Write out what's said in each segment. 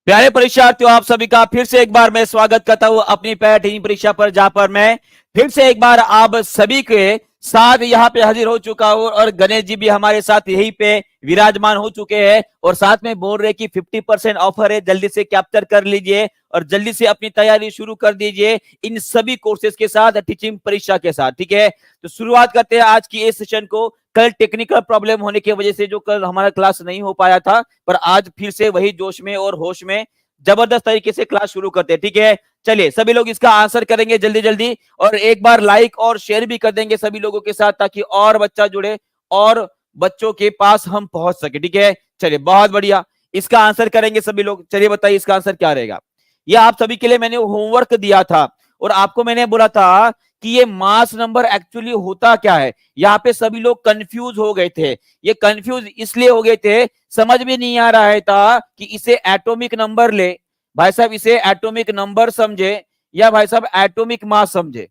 प्यारे परीक्षार्थियों, आप सभी का फिर से एक बार मैं स्वागत करता हूं अपनी पैठनी परीक्षा पर, जहां पर मैं फिर से एक बार आप सभी के साथ यहाँ पे हाजिर हो चुका हूं और गणेश जी भी हमारे साथ यहीं पे विराजमान हो चुके हैं और साथ में बोल रहे कि 50% ऑफर है, जल्दी से कैप्चर कर लीजिए और जल्दी से अपनी तैयारी शुरू कर दीजिए इन सभी कोर्सेज के साथ, टीचिंग परीक्षा के साथ। ठीक है, तो शुरुआत करते हैं आज की इस सेशन को। कल टेक्निकल प्रॉब्लम होने की वजह से जो कल हमारा क्लास नहीं हो पाया था, पर आज फिर से वही जोश में और होश में जबरदस्त तरीके से क्लास शुरू करते हैं। ठीक है, चलिए सभी लोग इसका आंसर करेंगे जल्दी जल्दी और एक बार लाइक और शेयर भी कर देंगे सभी लोगों के साथ, ताकि और बच्चा जुड़े और बच्चों के पास हम पहुंच सके। ठीक है, चलिए बहुत बढ़िया, इसका आंसर करेंगे सभी लोग। चलिए बताइए इसका आंसर क्या रहेगा। यह आप सभी के लिए मैंने होमवर्क दिया था और आपको मैंने बोला था कि ये मास नंबर एक्चुअली होता क्या है। यहाँ पे सभी लोग कंफ्यूज हो गए थे। ये कंफ्यूज इसलिए हो गए थे, समझ में नहीं आ रहा है था कि इसे एटॉमिक नंबर ले, भाई साहब इसे एटॉमिक नंबर समझे या भाई साहब एटॉमिक मास समझे,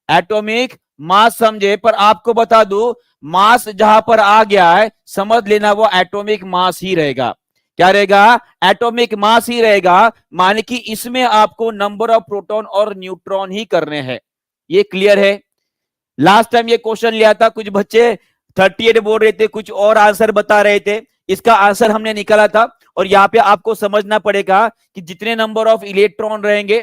एटॉमिक मास समझे। पर आपको बता दूं, मास जहां पर आ गया है समझ लेना वो एटॉमिक मास ही रहेगा। क्या रहेगा? एटॉमिक मास ही रहेगा। माने कि इसमें आपको नंबर ऑफ प्रोटॉन और न्यूट्रॉन ही करने हैं। ये क्लियर है? लास्ट टाइम ये क्वेश्चन लिया था, कुछ बच्चे 38 बोल रहे थे, कुछ और आंसर बता रहे थे। इसका आंसर हमने निकाला था और यहाँ पे आपको समझना पड़ेगा कि जितने नंबर ऑफ इलेक्ट्रॉन रहेंगे,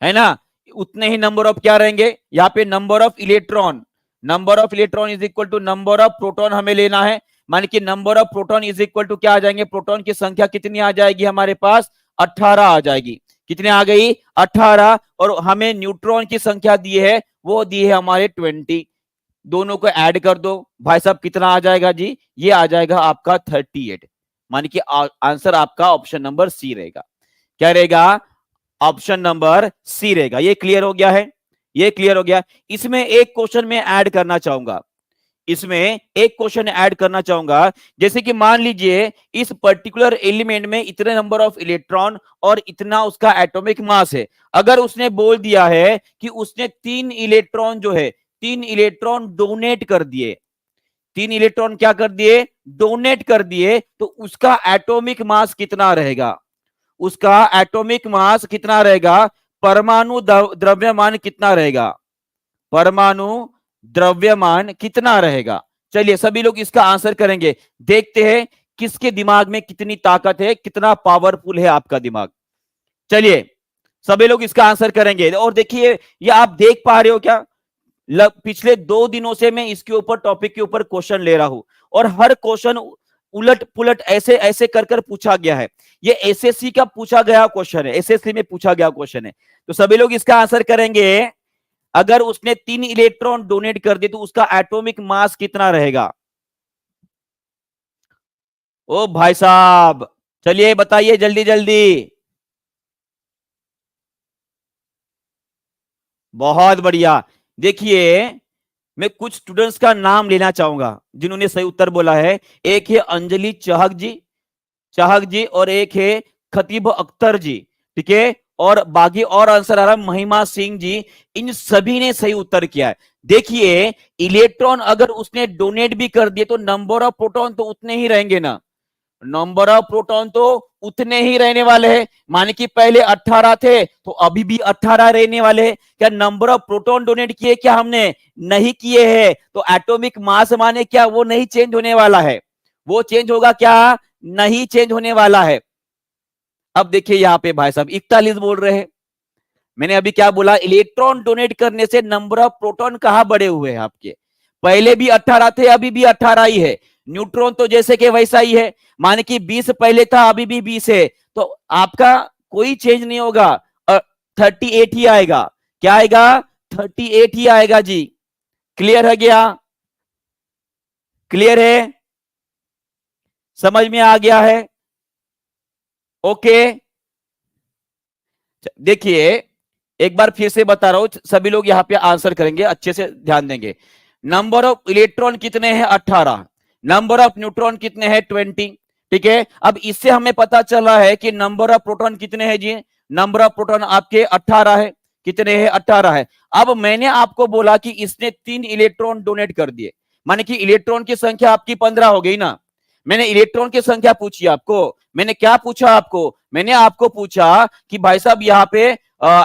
है ना, उतने ही नंबर ऑफ क्या रहेंगे यहाँ पे, number of electron. Number of electron is equal to number of proton हमें लेना है। मान कि number of proton is equal to क्या आ जाएंगे, प्रोटॉन की संख्या कितनी आ जाएगी हमारे पास, 18 आ जाएगी। कितने आ गई? 18। और हमें न्यूट्रॉन की संख्या दी है, वो दी है हमारे 20। दोनों को ऐड कर दो भाई साहब, कितना आ जाएगा जी? ये आ जाएगा आपका 38। मान कि आंसर आपका ऑप्शन नंबर सी रहेगा। क्या रहेगा? ऑप्शन नंबर सी रहेगा। ये क्लियर हो गया है? ये क्लियर हो गया। इसमें एक क्वेश्चन में ऐड करना चाहूंगा, इसमें एक क्वेश्चन ऐड करना चाहूंगा। जैसे कि मान लीजिए इस पर्टिकुलर एलिमेंट में इतने नंबर ऑफ इलेक्ट्रॉन और इतना उसका एटॉमिक मास है। अगर उसने बोल दिया है कि उसने 3 इलेक्ट्रॉन जो है, 3 इलेक्ट्रॉन डोनेट कर दिए, 3 इलेक्ट्रॉन क्या कर दिए? डोनेट कर दिए, तो उसका एटॉमिक मास कितना रहेगा? उसका एटॉमिक मास कितना रहेगा? परमाणु द्रव्यमान कितना रहेगा? परमाणु द्रव्यमान कितना रहेगा? चलिए सभी लोग इसका आंसर करेंगे। देखते हैं किसके दिमाग में कितनी ताकत है, कितना पावरफुल है आपका दिमाग। चलिए सभी लोग इसका आंसर करेंगे। और देखिए, ये आप देख पा रहे हो क्या, पिछले 2 दिनों से मैं इसके ऊपर, टॉपिक के ऊपर क्वेश्चन ले रहा हूं और हर क्वेश्चन उलट पुलट ऐसे ऐसे कर कर पूछा गया है। ये एसएससी का पूछा गया क्वेश्चन है, एसएससी में पूछा गया क्वेश्चन है। तो सभी लोग इसका आंसर करेंगे। अगर उसने 3 इलेक्ट्रॉन डोनेट कर दिए तो उसका एटॉमिक मास कितना रहेगा? ओ भाई साहब, चलिए बताइए जल्दी जल्दी। बहुत बढ़िया। देखिए मैं कुछ स्टूडेंट्स का नाम लेना चाहूंगा जिन्होंने सही उत्तर बोला है। एक है अंजलि चाहक जी, चाहक जी, और एक है खतीब अख्तर जी। ठीक है, और बाकी और आंसर आ रहा है महिमा सिंह जी। इन सभी ने सही उत्तर किया है। देखिए इलेक्ट्रॉन अगर उसने डोनेट भी कर दिए तो नंबर ऑफ प्रोटॉन तो उतने ही रहेंगे ना, नंबर ऑफ प्रोटॉन तो उतने ही रहने वाले हैं। माने कि पहले 18 थे तो अभी भी 18 रहने वाले हैं। क्या नंबर ऑफ प्रोटॉन डोनेट किए? क्या हमने नहीं किए हैं। तो एटॉमिक मास माने क्या वो नहीं चेंज होने वाला है? वो चेंज होगा क्या? नहीं चेंज होने वाला है। अब देखिए यहाँ पे भाई साहब 41 बोल रहे हैं। मैंने अभी क्या बोला? इलेक्ट्रॉन डोनेट करने से नंबर ऑफ प्रोटॉन कहां बढ़े हुए हैं आपके? पहले भी 18 थे, अभी भी 18 ही है। न्यूट्रॉन तो जैसे कि वैसा ही है। माने कि 20 पहले था, अभी भी 20 है। तो आपका कोई चेंज नहीं होगा, 38 ही आएगा। क्या आएगा? 38 ही आएगा जी। क्लियर है गया? क्लियर है? समझ में आ गया है? ओके, देखिए एक बार फिर से बता रहा हूं, सभी लोग यहां पे आंसर करेंगे, अच्छे से ध्यान देंगे। नंबर ऑफ इलेक्ट्रॉन कितने हैं? 18। नंबर ऑफ न्यूट्रॉन कितने हैं? 20। ठीक है, अब इससे हमें पता चला है कि नंबर ऑफ प्रोटॉन कितने हैं जी? नंबर ऑफ प्रोटॉन आपके 18 है। कितने हैं? 18 है। अब मैंने आपको बोला कि इसने 3 इलेक्ट्रॉन डोनेट कर दिए, माने कि इलेक्ट्रॉन की संख्या आपकी 15 हो गई ना। मैंने इलेक्ट्रॉन की संख्या पूछी आपको, मैंने क्या पूछा आपको? मैंने आपको पूछा कि भाई साहब यहाँ पे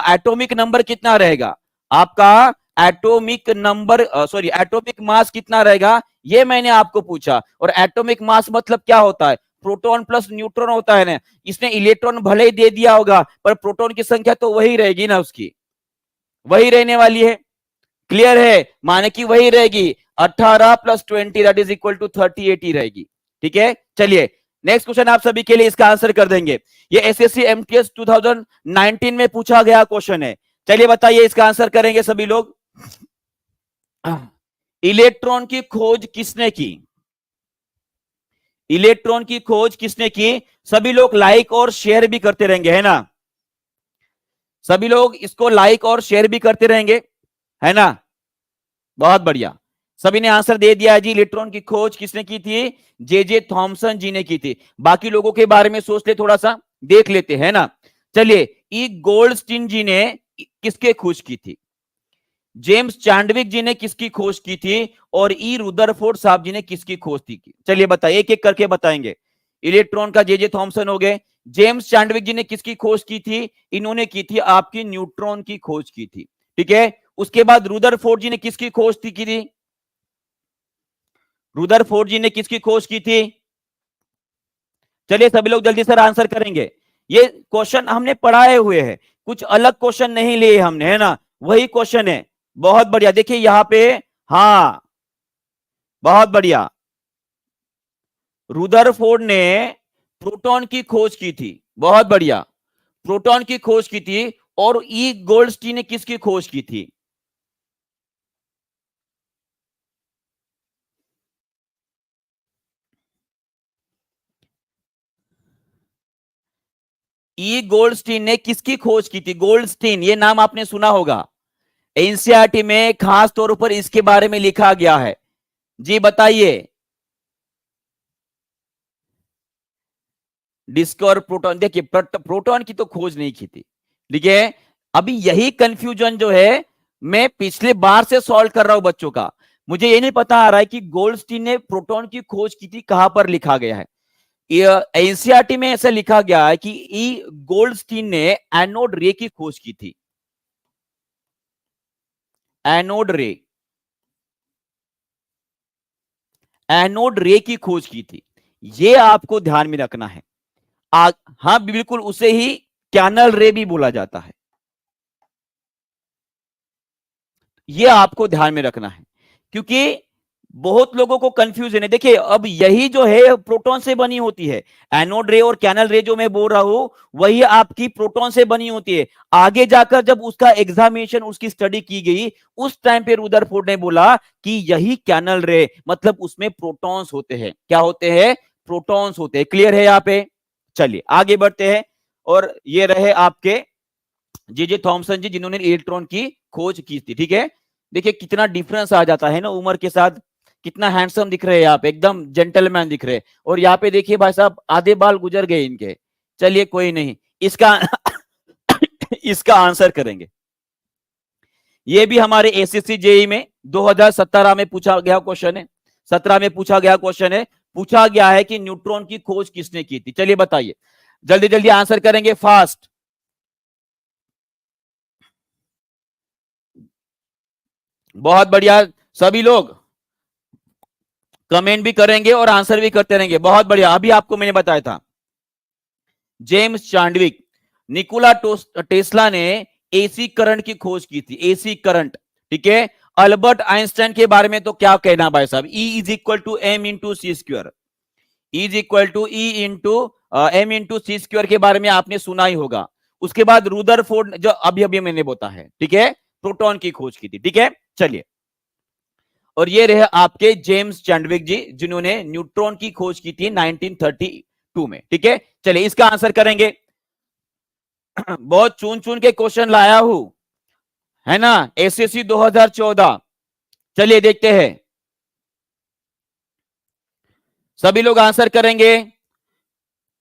एटॉमिक नंबर कितना रहेगा आपका, atomic number sorry atomic mass कितना रहेगा, ये मैंने आपको पूछा। और एटॉमिक मास मतलब क्या होता है? प्रोटॉन प्लस न्यूट्रॉन होता है ना। इसने इलेक्ट्रॉन भले ही दे दिया होगा पर प्रोटॉन की संख्या तो वही रहेगी ना, उसकी वही रहने वाली है। क्लियर है? माने कि वही रहेगी 18 plus 20 that is equal to 38 ही रहेगी। ठीक है, चलिए नेक्स्ट क्वेश्चन आप सभी के लिए इसका आंसर कर देंगे। ये एसएससी एमटीएस 2019 में पूछा गया क्वेश्चन है। चलिए बताइए इसका आंसर करेंगे सभी लोग। इलेक्ट्रॉन की खोज किसने की? इलेक्ट्रॉन की खोज किसने की? सभी लोग लाइक और शेयर भी करते रहेंगे, है ना? सभी लोग इसको लाइक और शेयर भी करते रहेंगे, है ना? बहुत बढ़िया, सभी ने आंसर दे दिया जी। इलेक्ट्रॉन की खोज किसने की थी? जे थॉमसन जी ने की थी। बाकी लोगों के बारे में सोच ले, थोड़ा सा देख लेते हैं ना। चलिए, ई गोल्डस्टीन जी ने किसके खोज की थी? जेम्स चैंडविक जी ने किसकी खोज की थी? और ई रुदरफोर्ड साहब जी ने किसकी खोज की? चलिए बताइए, एक एक करके बताएंगे। इलेक्ट्रॉन का जे थॉमसन हो गए। जेम्स चैंडविक जी ने किसकी खोज की थी? इन्होंने की थी आपकी न्यूट्रॉन की खोज की थी। ठीक है, उसके बाद रुदरफोर्ड जी ने किसकी खोज की थी? रुदरफोर्ड जी ने किसकी खोज की थी? चलिए सभी लोग जल्दी से आंसर करेंगे। ये क्वेश्चन हमने पढ़ाए हुए हैं, कुछ अलग क्वेश्चन नहीं लिए हमने, है ना? वही क्वेश्चन है। बहुत बढ़िया, देखिए यहां पे, हाँ बहुत बढ़िया। रुदरफोर्ड ने प्रोटॉन की खोज की थी, बहुत बढ़िया, प्रोटॉन की खोज की थी। और ई गोल्डस्टीन ने किसकी खोज की थी? ई गोल्डस्टीन ने किसकी खोज की थी? गोल्डस्टीन, ये नाम आपने सुना होगा, एनसीईआरटी में खास तौर पर इसके बारे में लिखा गया है। जी बताइए। डिस्क और प्रोटॉन, देखिए प्रोटॉन की तो खोज नहीं की थी, ठीक है? अभी यही कंफ्यूजन जो है मैं पिछले बार से सॉल्व कर रहा हूं बच्चों का। मुझे ये नहीं पता आ रहा है कि गोल्डस्टीन ने प्रोटॉन की खोज की थी, कहां पर लिखा गया है? एनसीईआरटी में ऐसा लिखा गया है कि ई गोल्डस्टीन ने एनोड रे की खोज की थी। एनोड रे, एनोड रे की खोज की थी, ये आपको ध्यान में रखना है। हाँ बिल्कुल, उसे ही कैनल रे भी बोला जाता है, ये आपको ध्यान में रखना है, क्योंकि बहुत लोगों को कंफ्यूजन है। देखिए अब यही जो है प्रोटॉन से बनी होती है, एनोड रे और कैनल रे जो मैं बोल रहा हूं वही आपकी प्रोटॉन से बनी होती है। आगे जाकर जब उसका एग्जामिनेशन, उसकी स्टडी की गई, उस टाइम पे रुदरफोर्ड ने बोला कि यही कैनल रे, मतलब उसमें प्रोटॉन्स होते हैं। क्या होते हैं? प्रोटॉन्स होते हैं। क्लियर है यहाँ पे? चलिए आगे बढ़ते हैं। और ये रहे आपके जे थॉमसन जी, जिन्होंने इलेक्ट्रॉन की खोज की थी। ठीक है, देखिए कितना डिफरेंस आ जाता है ना उम्र के साथ। कितना हैंडसम दिख रहे हैं यहाँ पे, एकदम जेंटलमैन दिख रहे हैं। और यहाँ पे देखिए भाई साहब, आधे बाल गुजर गए इनके। चलिए कोई नहीं, इसका इसका आंसर करेंगे। ये भी हमारे एसएससी जेई में 2017 में पूछा गया क्वेश्चन है, 17 में पूछा गया क्वेश्चन है। पूछा गया है कि न्यूट्रॉन की खोज किसने की थी? चलिए बताइए, जल्दी जल्दी आंसर करेंगे, फास्ट। बहुत बढ़िया, सभी लोग कमेंट भी करेंगे और आंसर भी करते रहेंगे। बहुत बढ़िया, अभी आपको मैंने बताया था जेम्स चांडविक, निकोला टेस्ला ने एसी करंट की खोज की थी, एसी करंट। ठीक है, अल्बर्ट आइंस्टाइन के बारे में तो क्या कहना भाई साहब, E is equal to M into C square, is equal to E into M into C square के बारे में आपने सुना ही होगा। उसके बाद रुदरफोर्ड, जो अभी अभी मैंने बोला है, ठीक है, प्रोटॉन की खोज की थी। ठीक है, चलिए। और ये रहे आपके जेम्स चैंडविक जी, जिन्होंने न्यूट्रॉन की खोज की थी 1932 में। ठीक है, चलिए इसका आंसर करेंगे। बहुत चुन चुन के क्वेश्चन लाया हूं, है ना, एसएससी 2014। चलिए देखते हैं, सभी लोग आंसर करेंगे।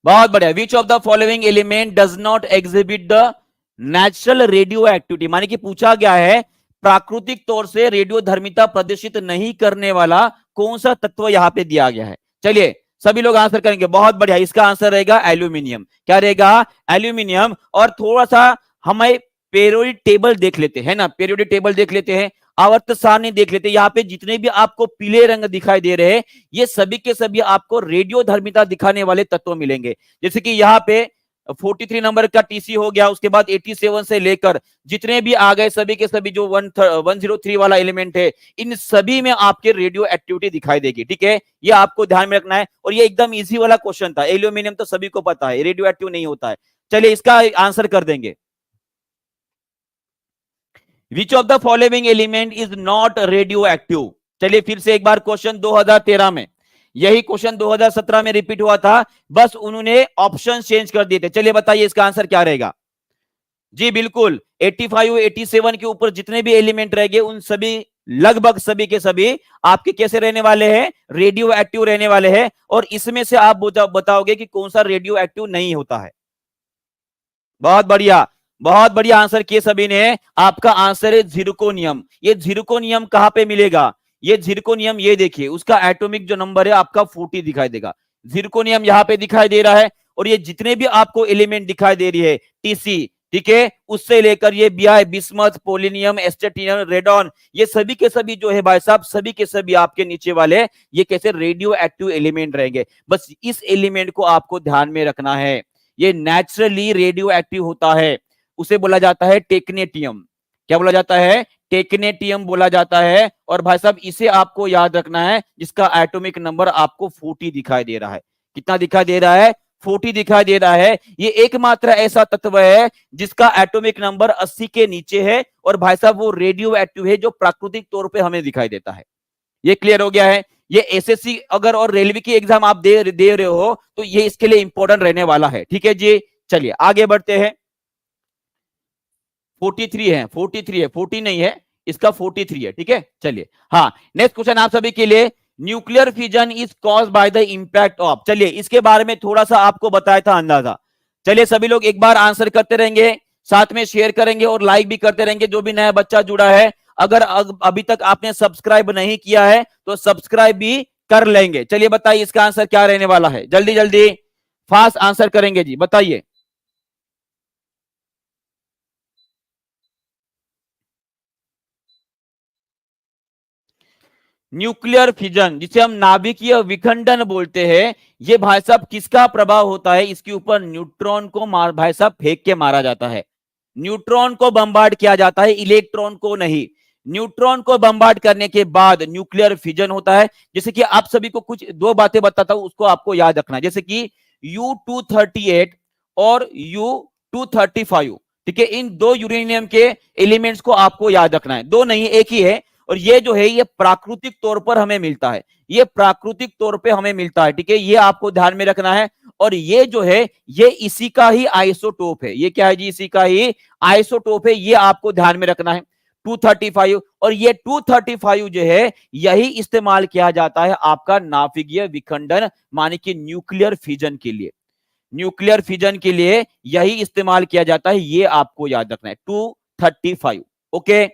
बहुत बढ़िया। विच of the following element does not exhibit the natural radio activity, माने कि पूछा गया है प्राकृतिक तौर से रेडियो धर्मिता प्रदर्शित नहीं करने वाला कौन सा तत्व यहां पे दिया गया है? चलिए सभी लोग आंसर करेंगे, बहुत बढ़िया। इसका आंसर रहेगा एल्यूमिनियम। क्या रहेगा? एल्यूमिनियम। और थोड़ा सा हमें पीरियोडिक टेबल देख लेते हैं ना, पीरियोडिक टेबल देख लेते हैं, आवर्त सारणी देख लेते हैं। यहाँ पे जितने भी आपको पीले रंग दिखाई दे रहे हैं, ये सभी के सभी आपको रेडियोधर्मिता दिखाने वाले तत्व मिलेंगे। जैसे कि यहाँ पे 43 नंबर का टीसी हो गया, उसके बाद 87 से लेकर जितने भी आ गए सभी के सभी जो 103 वाला एलिमेंट है, इन सभी में आपके रेडियो एक्टिविटी दिखाई देगी। ठीक है, ये आपको ध्यान में रखना है। और ये एकदम इजी वाला क्वेश्चन था। एल्यूमिनियम तो सभी को पता है रेडियो एक्टिव नहीं होता है। चलिए इसका आंसर कर देंगे। विच of the following element is not radio active? चलिए फिर से एक बार क्वेश्चन 2013 में, यही क्वेश्चन 2017 में रिपीट हुआ था, बस उन्होंने ऑप्शन चेंज कर दिए थे। चलिए बताइए इसका आंसर क्या रहेगा? जी बिल्कुल, 85 87 के ऊपर जितने भी एलिमेंट रहेंगे उन सभी, लगभग सभी के सभी आपके कैसे रहने वाले हैं? रेडियो एक्टिव रहने वाले हैं। और इसमें से आप बताओगे कि कौन सा रेडियो एक्टिव नहीं होता है। बहुत बढ़िया, बहुत बढ़िया आंसर किए सभी ने। आपका आंसर है जिरकोनियम। ये जिरकोनियम कहां पे मिलेगा? ये जिरकोनियम, ये देखिए उसका एटॉमिक जो नंबर है आपका 40 दिखाई देगा। जिरकोनियम यहां पे दिखाई दे रहा है। और ये जितने भी आपको एलिमेंट दिखाई दे रही है, टीसी, ठीक है, उससे लेकर ये बीआई, बिस्मथ, पोलिनियम, एस्टेटियम, रेडॉन, ये सभी के सभी जो है भाई साहब, सभी के सभी आपके नीचे वाले ये कैसे रेडियो एक्टिव एलिमेंट रहेंगे। बस इस एलिमेंट को आपको ध्यान में रखना है। ये नेचुरली रेडियो एक्टिव होता है, उसे बोला जाता है टेक्नेटियम। क्या बोला जाता है? टेक्नेटियम बोला जाता है। और भाई साहब इसे आपको याद रखना है, जिसका एटॉमिक नंबर आपको 40 दिखाई दे रहा है। कितना दिखाई दे रहा है? 40 दिखाई दे रहा है। ये एकमात्र ऐसा तत्व है जिसका एटॉमिक नंबर 80 के नीचे है। और भाई साहब वो रेडियो एक्टिव है, जो प्राकृतिक तौर पे हमें दिखाई देता है। ये क्लियर हो गया है? ये एसएससी अगर और रेलवे की एग्जाम आप दे रहे हो तो ये इसके लिए इंपॉर्टेंट रहने वाला है। ठीक है जी, चलिए आगे बढ़ते हैं। 43 है, 43 है, 40 नहीं है, इसका 43 है। ठीक है, चलिए हाँ, नेक्स्ट क्वेश्चन आप सभी के लिए। Nuclear fission is cause by the impact of, चलिए इसके बारे में थोड़ा सा आपको बताया था अंदाजा। चलिए सभी लोग एक बार आंसर करते रहेंगे, साथ में शेयर करेंगे और लाइक भी करते रहेंगे। जो भी नया बच्चा जुड़ा है, अगर अभी तक आपने सब्सक्राइब नहीं किया है तो सब्सक्राइब भी कर लेंगे। चलिए बताइए इसका आंसर क्या रहने वाला है? जल्दी जल्दी फास्ट आंसर करेंगे जी, बताइए। न्यूक्लियर फिजन, जिसे हम नाभिकीय विखंडन बोलते हैं, ये भाई साहब किसका प्रभाव होता है? इसके ऊपर न्यूट्रॉन को भाई साहब फेंक के मारा जाता है। न्यूट्रॉन को बम्बार्ड किया जाता है, इलेक्ट्रॉन को नहीं। न्यूट्रॉन को बम्बार्ड करने के बाद न्यूक्लियर फिजन होता है। जैसे कि आप सभी को कुछ दो बातें बताता हूं, उसको आपको याद रखना है। जैसे कि U238 और U235, ठीक है, इन दो यूरेनियम के एलिमेंट्स को आपको याद रखना है। दो नहीं, एक ही है। और ये जो है ये प्राकृतिक तौर पर हमें मिलता है, ये प्राकृतिक तौर पे हमें मिलता है। ठीक है, ये आपको ध्यान में रखना है। और ये जो है ये इसी का ही आइसोटोप है। ये क्या है जी? इसी का ही आइसोटोप है, ये आपको ध्यान में रखना है। 235, और ये 235 जो है यही इस्तेमाल किया जाता है आपका नाभिकीय विखंडन माने कि न्यूक्लियर फिजन के लिए। न्यूक्लियर फिजन के लिए यही इस्तेमाल किया जाता है, ये आपको याद रखना है। 235, ओके,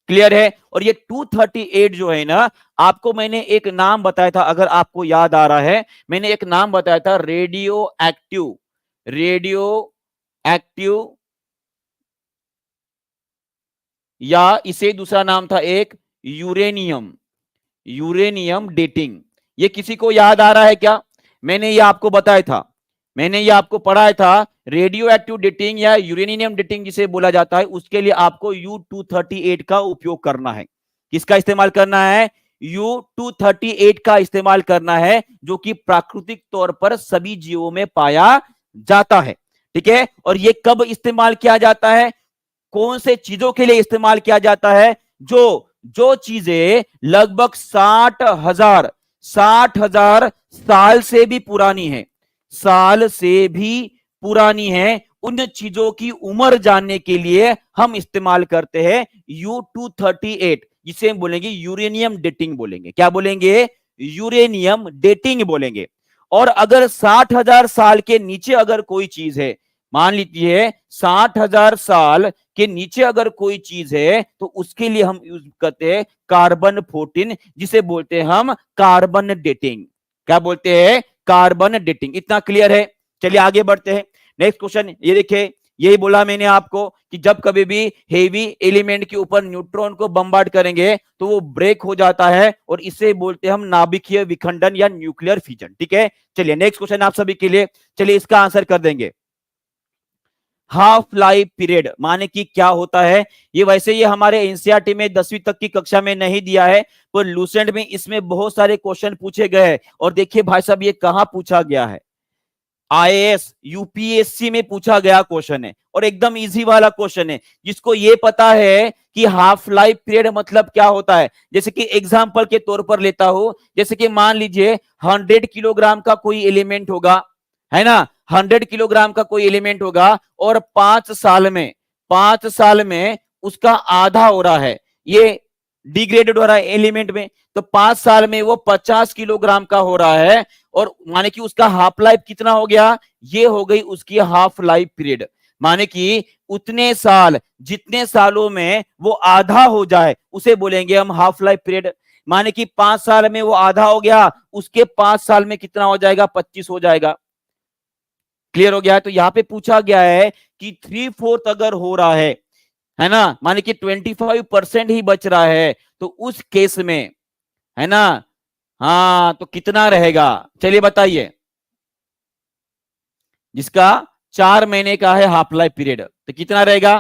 क्लियर है? और ये 238 जो है ना, आपको मैंने एक नाम बताया था, अगर आपको याद आ रहा है, मैंने एक नाम बताया था रेडियो एक्टिव, रेडियो एक्टिव, या इसे दूसरा नाम था एक यूरेनियम, यूरेनियम डेटिंग। ये किसी को याद आ रहा है क्या? मैंने ये आपको बताया था, मैंने ये आपको पढ़ाया था। रेडियो एक्टिव डेटिंग या यूरेनियम डेटिंग जिसे बोला जाता है, उसके लिए आपको U238 का उपयोग करना है। किसका इस्तेमाल करना है? U238 का इस्तेमाल करना है, जो कि प्राकृतिक तौर पर सभी जीवों में पाया जाता है। ठीक है, और ये कब इस्तेमाल किया जाता है? कौन से चीजों के लिए इस्तेमाल किया जाता है? जो चीजें लगभग 60,000 साल से भी पुरानी है, साल से भी पुरानी है, उन चीजों की उम्र जानने के लिए हम इस्तेमाल करते हैं U238, जिसे हम बोलेंगे यूरेनियम डेटिंग बोलेंगे। क्या बोलेंगे? यूरेनियम डेटिंग बोलेंगे। और अगर 60,000 साल के नीचे अगर कोई चीज है, मान लीजिए 60,000 साल के नीचे अगर कोई चीज है, तो उसके लिए हम यूज करते हैं कार्बन 14, जिसे बोलते हैं हम कार्बन डेटिंग। क्या बोलते हैं? Carbon dating. इतना क्लियर है? चलिए आगे बढ़ते हैं। नेक्स्ट क्वेश्चन ये देखिए, यही बोला मैंने आपको कि जब कभी भी हेवी एलिमेंट के ऊपर न्यूट्रॉन को बम्बार्ड करेंगे तो वो ब्रेक हो जाता है, और इसे बोलते हैं हम नाभिकीय विखंडन या न्यूक्लियर फिजन। ठीक है, चलिए नेक्स्ट क्वेश्चन आप सभी के लिए। चलिए इसका आंसर कर देंगे। हाफ लाइफ पीरियड माने कि क्या होता है? ये वैसे ये हमारे एनसीईआरटी में 10वीं तक की कक्षा में नहीं दिया है, पर लूसेंट में इसमें बहुत सारे क्वेश्चन पूछे गए हैं। और देखिए भाई साहब, ये कहां पूछा गया है? आईएएस यूपीएससी में पूछा गया क्वेश्चन है, और एकदम इजी वाला क्वेश्चन है। जिसको ये पता है कि हाफ लाइफ पीरियड मतलब क्या होता है, जैसे कि एग्जांपल के तौर पर लेता हूं, जैसे कि मान लीजिए 100 किलोग्राम का कोई एलिमेंट होगा, है ना, 100 किलोग्राम का कोई एलिमेंट होगा, और 5 साल में उसका आधा हो रहा है, ये डिग्रेडेड हो रहा है एलिमेंट में, तो 5 साल में वो 50 किलोग्राम का हो रहा है, और माने कि उसका हाफ लाइफ कितना हो गया? ये हो गई उसकी हाफ लाइफ पीरियड। माने कि उतने साल, जितने सालों में वो आधा हो जाए उसे बोलेंगे हम हाफ लाइफ पीरियड। माने कि 5 साल में वो आधा हो गया, उसके 5 साल में कितना हो जाएगा? 25 हो जाएगा। क्लियर हो गया है? तो यहां पे पूछा गया है कि 3/4 अगर हो रहा है ना, माने कि 25% ही बच रहा है, तो उस केस में, है ना, हाँ, तो कितना रहेगा? चलिए बताइए। जिसका 4 महीने का है हाफ लाइफ पीरियड, तो कितना रहेगा?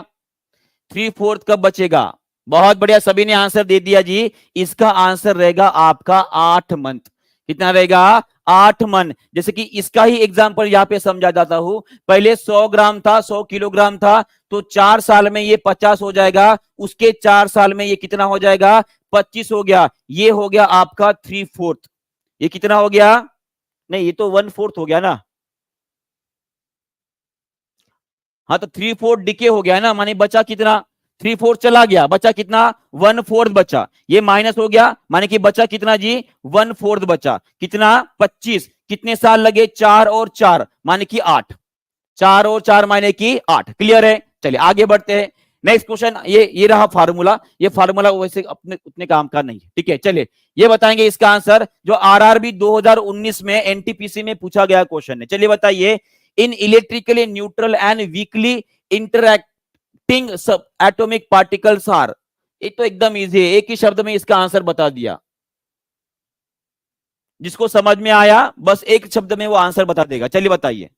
3/4 कब बचेगा? बहुत बढ़िया, सभी ने आंसर दे दिया जी। इसका आंसर रहेगा आपका 8 मंथ। कितना रहेगा? 8 मंथ। जैसे कि इसका ही एग्जांपल यहां पे समझा जाता हूं। पहले 100 ग्राम था, 100 किलोग्राम था, तो 4 साल में ये 50 हो जाएगा, उसके 4 साल में ये कितना हो जाएगा? 25 हो गया। ये हो गया आपका 3/4। ये कितना हो गया? नहीं, ये तो 1/4 हो गया ना। हाँ, तो 3/4 डिके हो गया ना, माने बचा कितना? 3/4 चला गया, बचा कितना? 1/4 बचा। ये माइनस हो गया, माने कि बचा कितना जी? 1/4 बचा। कितना? 25। कितने साल लगे? 4 और 4 माने कि 8। 4 और 4 माने कि 8। क्लियर है? चलिए आगे बढ़ते हैं। नेक्स्ट क्वेश्चन, ये रहा फार्मूला। ये फार्मूला वैसे अपने उतने काम का नहीं है। ठीक है, चलिए ये बताएंगे इसका आंसर, जो आरआरबी 2019 में एनटीपीसी में पूछा गया क्वेश्चन है। चलिए बताइए। In electrically neutral and weakly interacting subatomic particles are. ये तो एकदम इजी है, एक ही शब्द में इसका आंसर बता दिया। जिसको समझ में आया बस एक शब्द में वो आंसर बता देगा। चलिए बताइए।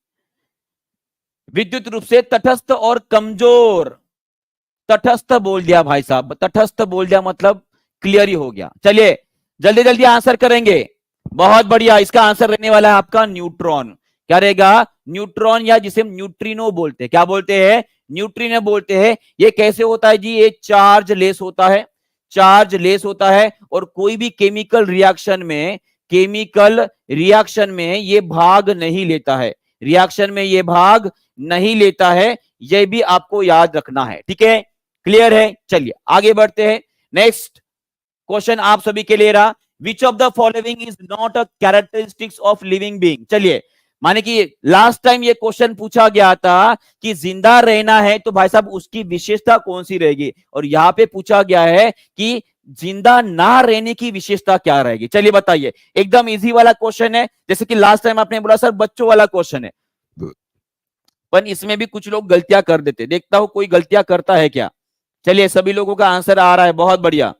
विद्युत रूप से तटस्थ और कमजोर। तटस्थ बोल दिया भाई साहब, तटस्थ बोल दिया मतलब क्लियर ही हो गया। चलिए जल्दी जल्दी आंसर करेंगे। बहुत बढ़िया, इसका आंसर रहने वाला है आपका न्यूट्रॉन। क्या रहेगा? न्यूट्रॉन, या जिसे हम न्यूट्रिनो बोलते हैं। क्या बोलते हैं? न्यूट्रिनो बोलते हैं। ये कैसे होता है जी? ये चार्ज लेस होता है, चार्ज लेस होता है, और कोई भी केमिकल रिएक्शन में, केमिकल रिएक्शन में ये भाग नहीं लेता है, रिएक्शन में ये भाग नहीं लेता है। ये भी आपको याद रखना है। ठीक है, क्लियर है? चलिए आगे बढ़ते हैं। नेक्स्ट क्वेश्चन आप सभी के लिए रहा, विच of the following is not a characteristics of living being. चलिए, माने कि लास्ट टाइम ये क्वेश्चन पूछा गया था कि जिंदा रहना है तो भाई साहब उसकी विशेषता कौन सी रहेगी, और यहां पे पूछा गया है कि जिंदा ना रहने की विशेषता क्या रहेगी। चलिए बताइए। एकदम इजी वाला क्वेश्चन है, जैसे कि लास्ट टाइम आपने बोला सर बच्चों वाला क्वेश्चन है, पर इसमें भी कुछ लोग गलतियां कर देते। देखता हूं कोई गलतियां करता है क्या। चलिए सभी लोगों का आंसर आ रहा है, बहुत बढ़िया।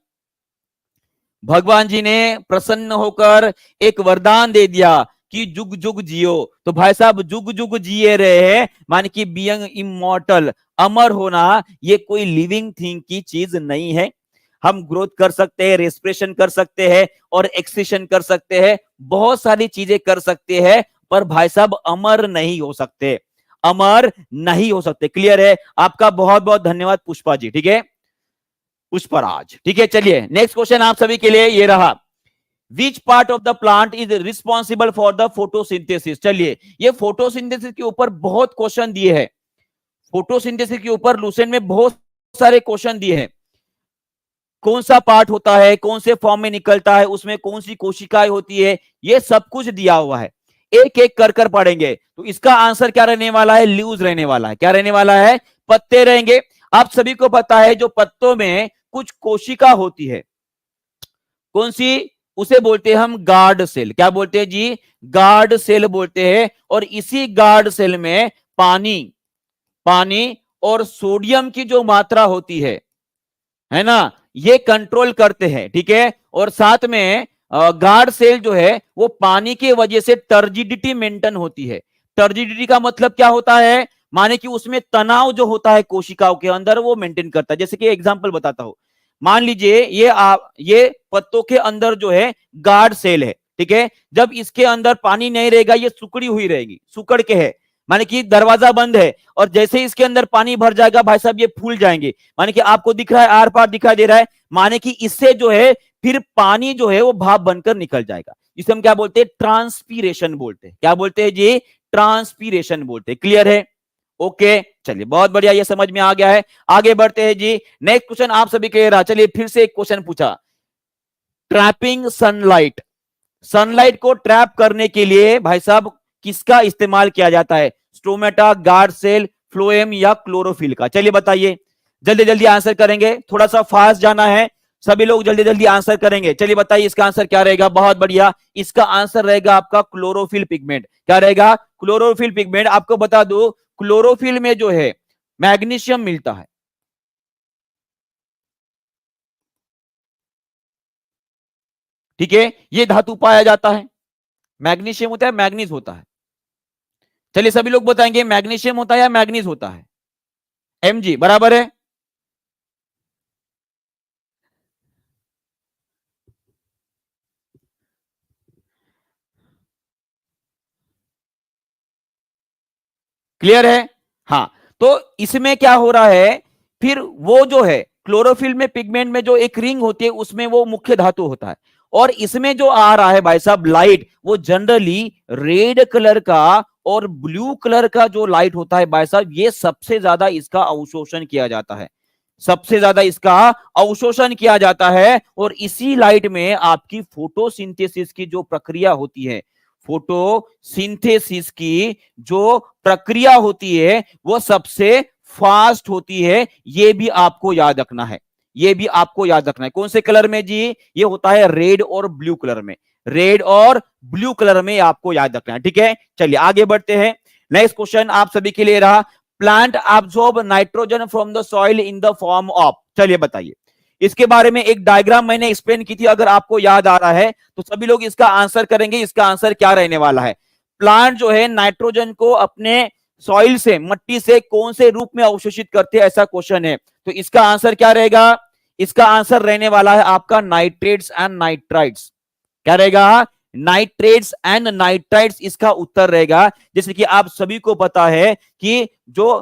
भगवान जी ने प्रसन्न होकर एक वरदान दे दिया कि जुग जुग जियो, तो भाई साहब जुग जुग जिए रहे हैं, मान की बीइंग इमॉर्टल, अमर होना, ये कोई लिविंग थिंग की चीज नहीं है। हम ग्रोथ कर सकते हैं, रेस्पिरेशन कर सकते हैं, और एक्सक्रीशन कर सकते हैं, बहुत सारी चीजें कर सकते हैं, पर भाई साहब अमर नहीं हो सकते, अमर नहीं हो सकते। क्लियर है? आपका बहुत बहुत धन्यवाद पुष्पा जी। ठीक है, पुष्पराज। ठीक है, चलिए नेक्स्ट क्वेश्चन आप सभी के लिए ये रहा, which part of the plant is responsible for the photosynthesis. चलिए, ये फोटोसिंथेसिस के ऊपर बहुत क्वेश्चन दिए हैं, फोटोसिंथेसिस के ऊपर लूसेंट में बहुत सारे क्वेश्चन दिए हैं। कौन सा पार्ट होता है, कौन से फॉर्म में निकलता है, उसमें कौन सी कोशिकाएं होती है, ये सब कुछ दिया हुआ है। एक एक कर कर पढ़ेंगे, तो इसका आंसर क्या रहने वाला है? लीव्स रहने वाला है। क्या रहने वाला है? पत्ते रहेंगे। आप सभी को पता है जो पत्तों में कुछ कोशिका होती है, कौन सी? उसे बोलते हैं हम गार्ड सेल। क्या बोलते हैं जी? गार्ड सेल बोलते हैं। और इसी गार्ड सेल में पानी पानी और सोडियम की जो मात्रा होती है ना, ये कंट्रोल करते हैं। ठीक है। और साथ में गार्ड सेल जो है वो पानी की वजह से टर्जिडिटी मेंटेन होती है। टर्जिडिटी का मतलब क्या होता है? माने कि उसमें तनाव जो होता है कोशिकाओं के अंदर वो मेंटेन करता है। जैसे कि एग्जांपल बताता हूं, मान लीजिए ये पत्तों के अंदर जो है गार्ड सेल है। ठीक है। जब इसके अंदर पानी नहीं रहेगा, ये सुकड़ी हुई रहेगी, सुकड़ के है, माने कि दरवाजा बंद है। और जैसे इसके अंदर पानी भर जाएगा भाई साहब, ये फूल जाएंगे। माने कि आपको दिख रहा है, आर पार दिखाई दे रहा है, माने कि इससे जो है फिर पानी जो है वो भाप बनकर निकल जाएगा। इसे हम क्या बोलते हैं? ट्रांसपीरेशन बोलते हैं। क्या बोलते हैं जी? ट्रांसपीरेशन बोलते हैं। क्लियर है? ओके, चलिए बहुत बढ़िया, ये समझ में आ गया है। आगे बढ़ते हैं जी। नेक्स्ट क्वेश्चन आप सभी के रहा। चलिए फिर से एक क्वेश्चन पूछा, ट्रैपिंग सनलाइट। सनलाइट को ट्रैप करने के लिए भाई साहब किसका इस्तेमाल किया जाता है? स्टोमेटा, गार्ड सेल, फ्लोएम या क्लोरोफिल का? चलिए बताइए, जल्दी जल्दी आंसर करेंगे, थोड़ा सा फास्ट जाना है, सभी लोग जल्दी जल्दी आंसर करेंगे। चलिए बताइए इसका आंसर क्या रहेगा? बहुत बढ़िया, इसका आंसर रहेगा आपका क्लोरोफिल पिगमेंट। क्या रहेगा? Chlorophyll pigment. आपको बता दो, क्लोरोफिल में जो है मैग्नीशियम मिलता है। ठीक है, ये धातु पाया जाता है, मैग्नीशियम होता है, मैग्नीज होता है। चलिए सभी लोग बताएंगे, मैग्नीशियम होता है या मैग्नीज होता है? Mg बराबर है। क्लियर है? हाँ। तो इसमें क्या हो रहा है, फिर वो जो है क्लोरोफिल में पिगमेंट में जो एक रिंग होती है उसमें वो मुख्य धातु होता है। और इसमें जो आ रहा है भाई साहब लाइट, वो जनरली रेड कलर का और ब्लू कलर का जो लाइट होता है भाई साहब, ये सबसे ज्यादा इसका अवशोषण किया जाता है। सबसे ज्यादा इसका अवशोषण किया जाता है। और इसी लाइट में आपकी फोटोसिंथेसिस की जो प्रक्रिया होती है, फोटोसिंथेसिस की जो प्रक्रिया होती है वो सबसे फास्ट होती है। ये भी आपको याद रखना है, ये भी आपको याद रखना है। कौन से कलर में जी? ये होता है रेड और ब्लू कलर में, रेड और ब्लू कलर में आपको याद रखना है। ठीक है, चलिए आगे बढ़ते हैं। नेक्स्ट क्वेश्चन आप सभी के लिए रहा, plant absorb nitrogen from the soil in the form of. चलिए बताइए, इसके बारे में एक डायग्राम मैंने एक्सप्लेन की थी, अगर आपको याद आ रहा है तो सभी लोग इसका आंसर करेंगे। इसका आंसर क्या रहने वाला है? प्लांट जो है नाइट्रोजन को अपने सॉइल से, मट्टी से कौन से रूप में अवशोषित करते हैं, ऐसा क्वेश्चन है। तो इसका आंसर क्या रहेगा? इसका आंसर रहने वाला है आपका नाइट्रेट्स एंड नाइट्राइट्स। क्या रहेगा? नाइट्रेट्स एंड नाइट्राइट्स इसका उत्तर रहेगा। जैसे कि आप सभी को पता है कि जो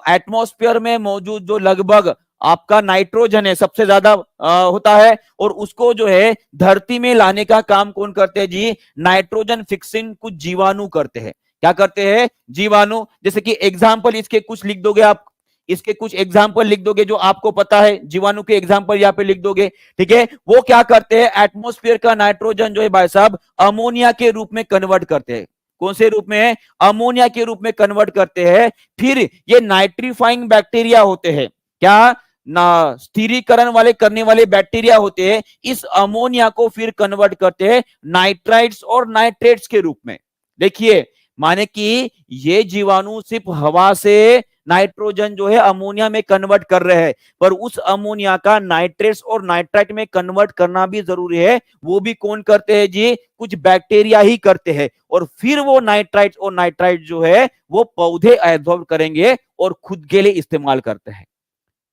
एटमॉस्फेयर में मौजूद जो लगभग आपका नाइट्रोजन है सबसे ज्यादा होता है, और उसको जो है धरती में लाने का काम कौन करते हैं जी? नाइट्रोजन फिक्सिंग कुछ जीवाणु करते हैं। क्या करते हैं? जीवाणु। जैसे कि एग्जाम्पल इसके कुछ लिख दोगे आप, इसके कुछ एग्जाम्पल लिख दोगे जो आपको पता है, जीवाणु के एग्जाम्पल यहाँ पे लिख दोगे। ठीक है, वो क्या करते हैं? एटमॉस्फेयर का नाइट्रोजन जो है भाई साहब अमोनिया के रूप में कन्वर्ट करते हैं। कौन से रूप में? अमोनिया के रूप में कन्वर्ट करते हैं। फिर ये नाइट्रीफाइंग बैक्टीरिया होते हैं। क्या? ना, स्थिरीकरण वाले करने वाले बैक्टीरिया होते हैं, इस अमोनिया को फिर कन्वर्ट करते हैं नाइट्राइट्स और नाइट्रेट्स के रूप में। देखिए, माने कि ये जीवाणु सिर्फ हवा से नाइट्रोजन जो है अमोनिया में कन्वर्ट कर रहे हैं, पर उस अमोनिया का नाइट्रेट्स और नाइट्राइट में कन्वर्ट करना भी जरूरी है। वो भी कौन करते हैं जी? कुछ बैक्टीरिया ही करते हैं। और फिर वो नाइट्राइट्स और नाइट्राइट जो है वो पौधे एब्जॉर्ब करेंगे और खुद के लिए इस्तेमाल करते हैं।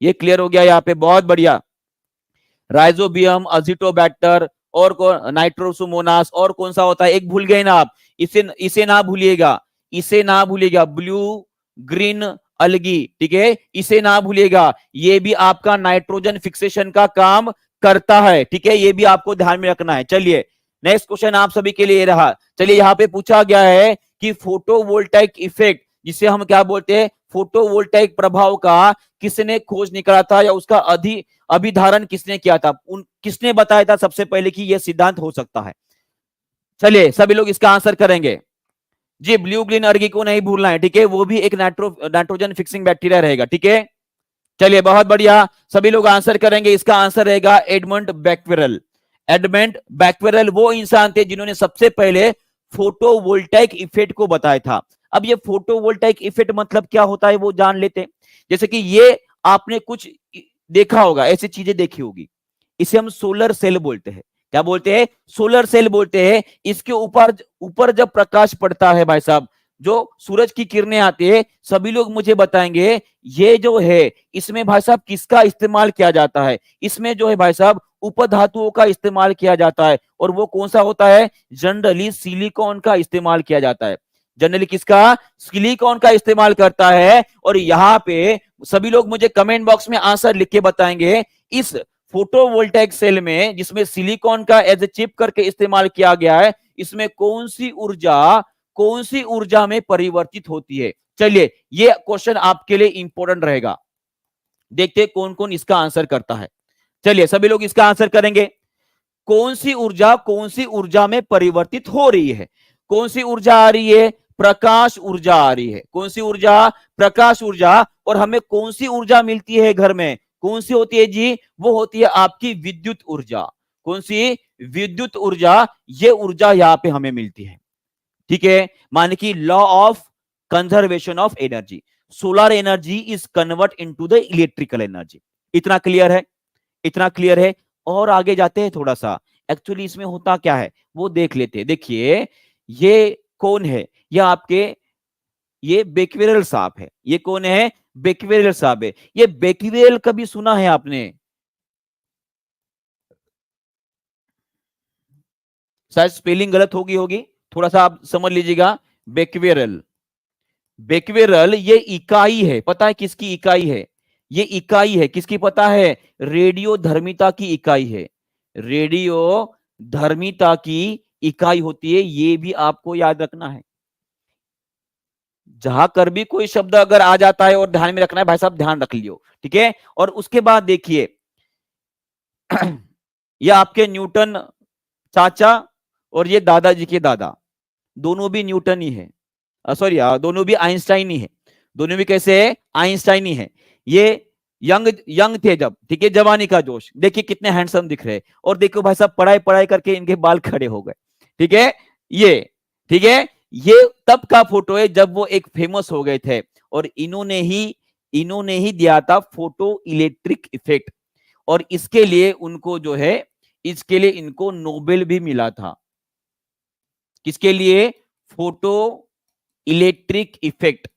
ये क्लियर हो गया यहाँ पे? बहुत बढ़िया। राइजोबियम, अजिटोबैक्टर और नाइट्रोसोमोनास, और कौन सा होता है एक भूल गए ना आप, इसे ना भूलिएगा, इसे ना भूलिएगा, ब्लू ग्रीन अलगी। ठीक है, इसे ना भूलिएगा, ये भी आपका नाइट्रोजन फिक्सेशन का काम करता है। ठीक है, ये भी आपको ध्यान में रखना है। चलिए नेक्स्ट क्वेश्चन आप सभी के लिए रहा। चलिए यहाँ पे पूछा गया है कि फोटोवोल्टाइक इफेक्ट, जिसे हम क्या बोलते हैं, फोटोवोल्टाइक प्रभाव का किसने खोज निकाला था, या उसका अभिधारण किसने किया था, किसने बताया था सबसे पहले कि यह सिद्धांत हो सकता है? चलिए सभी लोग इसका आंसर करेंगे जी। ब्लू ग्रीन अर्गी को नहीं भूलना है। ठीक है, वो भी एक नाइट्रोजन फिक्सिंग बैक्टीरिया रहेगा। ठीक है, चलिए बहुत बढ़िया, सभी लोग आंसर करेंगे। इसका आंसर रहेगा एडमंड बैक्वेरेल। एडमंड बैक्वेरेल वो इंसान थे जिन्होंने सबसे पहले फोटोवोल्टाइक इफेक्ट को बताया था। अब ये फोटोवोल्टाइक इफेक्ट मतलब क्या होता है वो जान लेते हैं। जैसे कि ये आपने कुछ देखा होगा, ऐसी चीजें देखी होगी, इसे हम सोलर सेल बोलते हैं। क्या बोलते हैं? सोलर सेल बोलते हैं। इसके ऊपर ऊपर जब प्रकाश पड़ता है भाई साहब, जो सूरज की किरणें आती है, सभी लोग मुझे बताएंगे ये जो है इसमें भाई साहब किसका इस्तेमाल किया जाता है? इसमें जो है भाई साहब उपधातुओं का इस्तेमाल किया जाता है। और वो कौन सा होता है? जनरली सिलिकॉन का इस्तेमाल किया जाता है। जनरली किसका? सिलिकॉन का इस्तेमाल करता है। और यहाँ पे सभी लोग मुझे कमेंट बॉक्स में आंसर लिख के बताएंगे, इस फोटोवोल्टाइक सेल में जिसमें सिलिकॉन का एज ए चिप करके इस्तेमाल किया गया है, इसमें कौन सी ऊर्जा में परिवर्तित होती है? चलिए ये क्वेश्चन आपके लिए इंपॉर्टेंट रहेगा। देखते हैं कौन कौन इसका आंसर करता है। चलिए सभी लोग इसका आंसर करेंगे। कौन सी ऊर्जा में परिवर्तित हो रही है? कौन सी ऊर्जा आ रही है? प्रकाश ऊर्जा आ रही है। कौन सी ऊर्जा? प्रकाश ऊर्जा। और हमें कौन सी ऊर्जा मिलती है घर में? कौन सी होती है जी? वो होती है आपकी विद्युत ऊर्जा। कौन सी? विद्युत ऊर्जा। ये ऊर्जा यहां पे हमें मिलती है। ठीक है, माने कि law of conservation of energy, solar energy is convert into the electrical energy. इतना क्लियर है? इतना क्लियर है? और आगे जाते हैं थोड़ा सा, एक्चुअली इसमें होता क्या है वो देख लेते हैं। देखिए ये कौन है? ये आपके ये बेक्वेरेल साहब है। ये कौन है? बेक्वेरेल साहब है। ये बेक्वेरेल कभी सुना है आपने? शायद स्पेलिंग गलत होगी, थोड़ा सा आप समझ लीजिएगा। बेक्वेरेल, बेक्वेरेल ये इकाई है। पता है किसकी इकाई है? ये इकाई है किसकी पता है? रेडियो धर्मिता की इकाई है। रेडियो धर्मिता की इकाई होती है, ये भी आपको याद रखना है। जहां कर भी कोई शब्द अगर आ जाता है और ध्यान में रखना है भाई साहब, ध्यान रख लियो। ठीक है, और उसके बाद देखिए ये आपके न्यूटन चाचा और ये दादाजी के दादा, दोनों भी न्यूटन ही है। सॉरी, दोनों भी आइंस्टाइन ही है। दोनों भी कैसे है? आइंस्टाइन ही है। ये यंग यंग थे जब, ठीक है, जवानी का जोश। देखिए कितने हैंडसम दिख रहे हैं। और देखो भाई साहब पढ़ाई पढ़ाई करके इनके बाल खड़े हो गए। ठीक है, ये ठीक है, ये तब का फोटो है जब वो एक फेमस हो गए थे। और इन्होंने ही दिया था फोटो इलेक्ट्रिक इफेक्ट। और इसके लिए उनको जो है, इसके लिए इनको नोबेल भी मिला था। किसके लिए? Photo electric effect.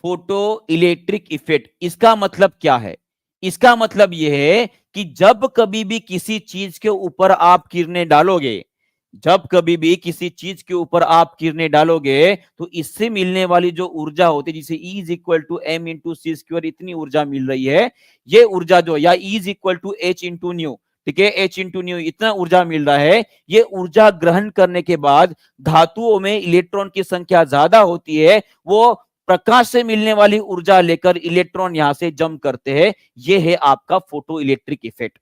Photo electric effect, इसका मतलब क्या है? इसका मतलब यह है कि जब कभी भी किसी चीज के ऊपर आप किरणें डालोगे, जब कभी भी किसी चीज के ऊपर आप किरणें डालोगे, तो इससे मिलने वाली जो ऊर्जा होती है, जिसे E is equal to M into C square, इतनी ऊर्जा मिल रही है। ये ऊर्जा जो, या E is equal to H into nu, ठीक है, एच इंटू न्यू, इतना ऊर्जा मिल रहा है। ये ऊर्जा ग्रहण करने के बाद धातुओं में इलेक्ट्रॉन की संख्या ज्यादा होती है, वो प्रकाश से मिलने वाली ऊर्जा लेकर इलेक्ट्रॉन यहां से जंप करते हैं। यह है आपका फोटो इलेक्ट्रिक इफेक्ट।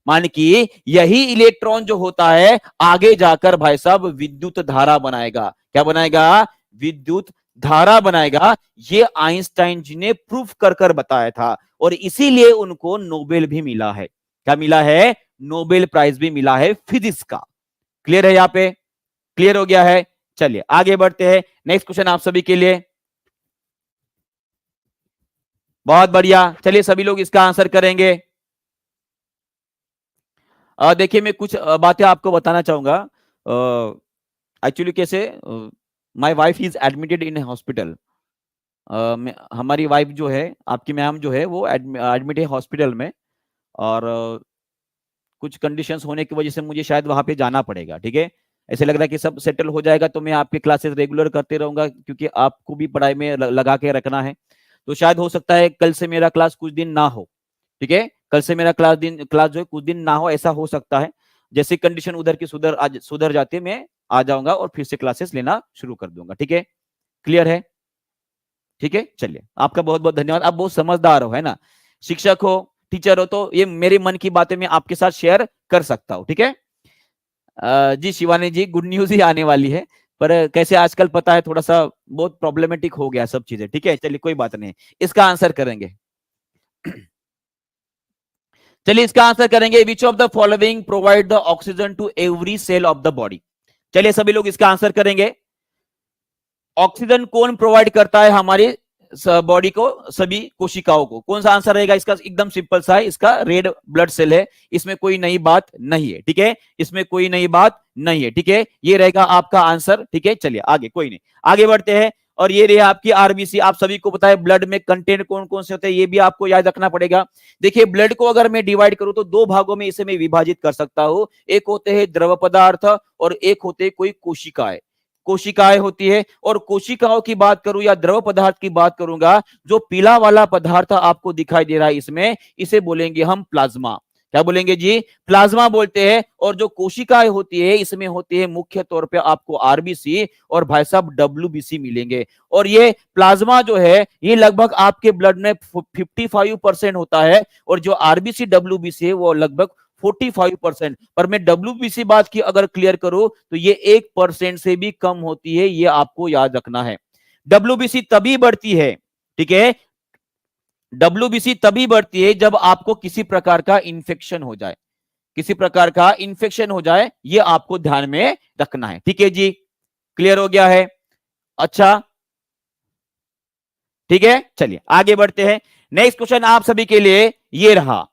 मान कि यही इलेक्ट्रॉन जो होता है आगे जाकर भाई साहब विद्युत धारा बनाएगा। क्या बनाएगा? विद्युत धारा बनाएगा। ये आइंस्टाइन जी ने प्रूफ कर कर बताया था। और इसीलिए उनको नोबेल भी मिला है। क्या मिला है? नोबेल प्राइज भी मिला है फिजिक्स का। क्लियर है? यहां पे क्लियर हो गया है? चलिए आगे बढ़ते हैं। नेक्स्ट क्वेश्चन आप सभी के लिए। बहुत बढ़िया, चलिए सभी लोग इसका आंसर करेंगे। देखिए मैं कुछ बातें आपको बताना चाहूंगा। एक्चुअली कैसे, my wife is admitted in hospital. हमारी वाइफ जो है, आपकी मैम जो है, वो एडमिट है हॉस्पिटल में। और कुछ कंडीशंस होने की वजह से मुझे शायद वहां पे जाना पड़ेगा। ठीक है, ऐसे लग रहा है कि सब सेटल हो जाएगा तो मैं आपकी क्लासेस रेगुलर करते रहूंगा, क्योंकि आपको भी पढ़ाई में लगा के रखना है। तो शायद हो सकता है कल से मेरा क्लास कुछ दिन ना हो। ठीक है, कल से मेरा क्लास जो है कुछ दिन ना हो, ऐसा हो सकता है। जैसे कंडीशन उधर की सुधर जाती है, मैं आ जाऊंगा और फिर से क्लासेस लेना शुरू कर दूंगा। ठीक है, क्लियर है? ठीक है, चलिए आपका बहुत बहुत धन्यवाद। आप बहुत समझदार हो, है ना, शिक्षक हो, टीचर हो, तो ये मेरे मन की बातें मैं आपके साथ शेयर कर सकता हूं। ठीक है, जी शिवानी जी, गुड न्यूज ही आने वाली है। पर कैसे आजकल पता है थोड़ा सा बहुत प्रॉब्लमेटिक हो गया सब चीजें। ठीक है, चलिए कोई बात नहीं, इसका आंसर करेंगे। चलिए इसका आंसर करेंगे, which of the following provide the oxygen to every cell of the body. चलिए सभी लोग इसका आंसर करेंगे। ऑक्सीजन कौन प्रोवाइड करता है हमारी बॉडी को, सभी कोशिकाओं को? कौन सा आंसर रहेगा इसका? एकदम सिंपल सा है, इसका रेड ब्लड सेल है, इसमें कोई नई बात नहीं है, ठीक है, इसमें कोई नई बात नहीं है, ठीक है, ये रहेगा आपका आंसर, ठीक है। चलिए आगे, कोई नहीं, आगे बढ़ते हैं। और ये रही आपकी आरबीसी। आप सभी को पता है ब्लड में कंटेंट कौन कौन से होते हैं, ये भी आपको याद रखना पड़ेगा। देखिए ब्लड को अगर मैं डिवाइड करूं तो दो भागों में इसे मैं विभाजित कर सकता हूं, एक होते हैं द्रव पदार्थ और एक होते हैं कोई कोशिकाएं। कोशिकाएं होती है, और कोशिकाओं की बात करूं या द्रव पदार्थ की बात करूंगा, जो पीला वाला पदार्थ आपको दिखाई दे रहा है इसमें, इसे बोलेंगे हम प्लाज्मा। क्या बोलेंगे जी? प्लाज्मा बोलते हैं। और जो कोशिकाएं होती है इसमें होती है मुख्य तौर पे आपको आरबीसी और भाई साहब डब्ल्यूबीसी मिलेंगे। और ये प्लाज्मा जो है ये लगभग आपके ब्लड में 55% होता है, और जो आरबीसी डब्ल्यूबीसी है वो लगभग 45%। पर मैं डब्ल्यूबीसी बात की अगर क्लियर करूं तो ये 1% से भी कम होती है, ये आपको याद रखना है। डब्ल्यूबीसी तभी बढ़ती है, ठीक है, डब्ल्यूबीसी तभी बढ़ती है जब आपको किसी प्रकार का इंफेक्शन हो जाए, किसी प्रकार का इंफेक्शन हो जाए, ये आपको ध्यान में रखना है, ठीक है जी। क्लियर हो गया है? अच्छा, ठीक है, चलिए आगे बढ़ते हैं। नेक्स्ट क्वेश्चन आप सभी के लिए ये रहा,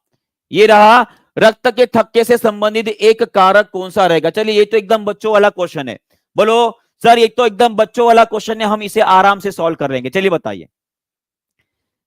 ये रहा, रक्त के थक्के से संबंधित एक कारक कौन सा रहेगा? चलिए ये तो एकदम बच्चों वाला क्वेश्चन है। बोलो सर, ये तो एकदम बच्चों वाला क्वेश्चन है, हम इसे आराम से सॉल्व कर लेंगे। चलिए बताइए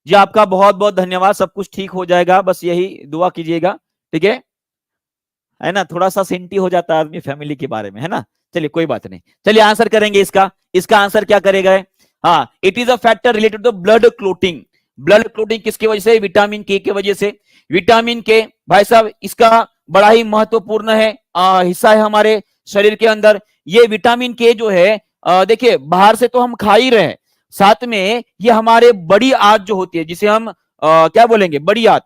जी। आपका बहुत बहुत धन्यवाद, सब कुछ ठीक हो जाएगा, बस यही दुआ कीजिएगा, ठीक है ना। थोड़ा सा सेंटी हो जाता है आदमी फैमिली के बारे में, है ना। चलिए कोई बात नहीं, चलिए आंसर करेंगे इसका। इसका आंसर क्या करेगा? हाँ, it is a factor related to blood clotting. Blood clotting किसकी वजह से? विटामिन के की वजह से। विटामिन के भाई साहब इसका बड़ा ही महत्वपूर्ण है हिस्सा है हमारे शरीर के अंदर। ये विटामिन के जो है देखिए बाहर से तो हम खा ही रहे हैं, साथ में ये हमारे बड़ी आंत जो होती है, जिसे हम क्या बोलेंगे, बड़ी आंत,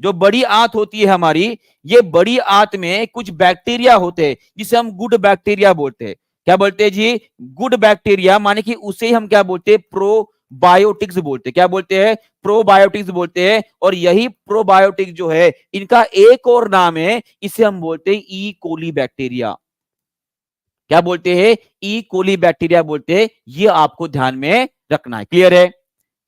जो बड़ी आंत होती है हमारी, ये बड़ी आंत में कुछ बैक्टीरिया होते हैं जिसे हम गुड बैक्टीरिया बोलते हैं। क्या बोलते हैं जी? गुड बैक्टीरिया, माने कि उसे हम क्या बोलते हैं? प्रोबायोटिक्स बोलते हैं। क्या बोलते हैं? प्रोबायोटिक्स बोलते हैं। और यही प्रोबायोटिक्स जो है इनका एक और नाम है, इसे हम बोलते हैं ई कोली बैक्टीरिया। क्या बोलते हैं? ई कोली बैक्टीरिया बोलते हैं। ये आपको ध्यान में रखना है। क्लियर है?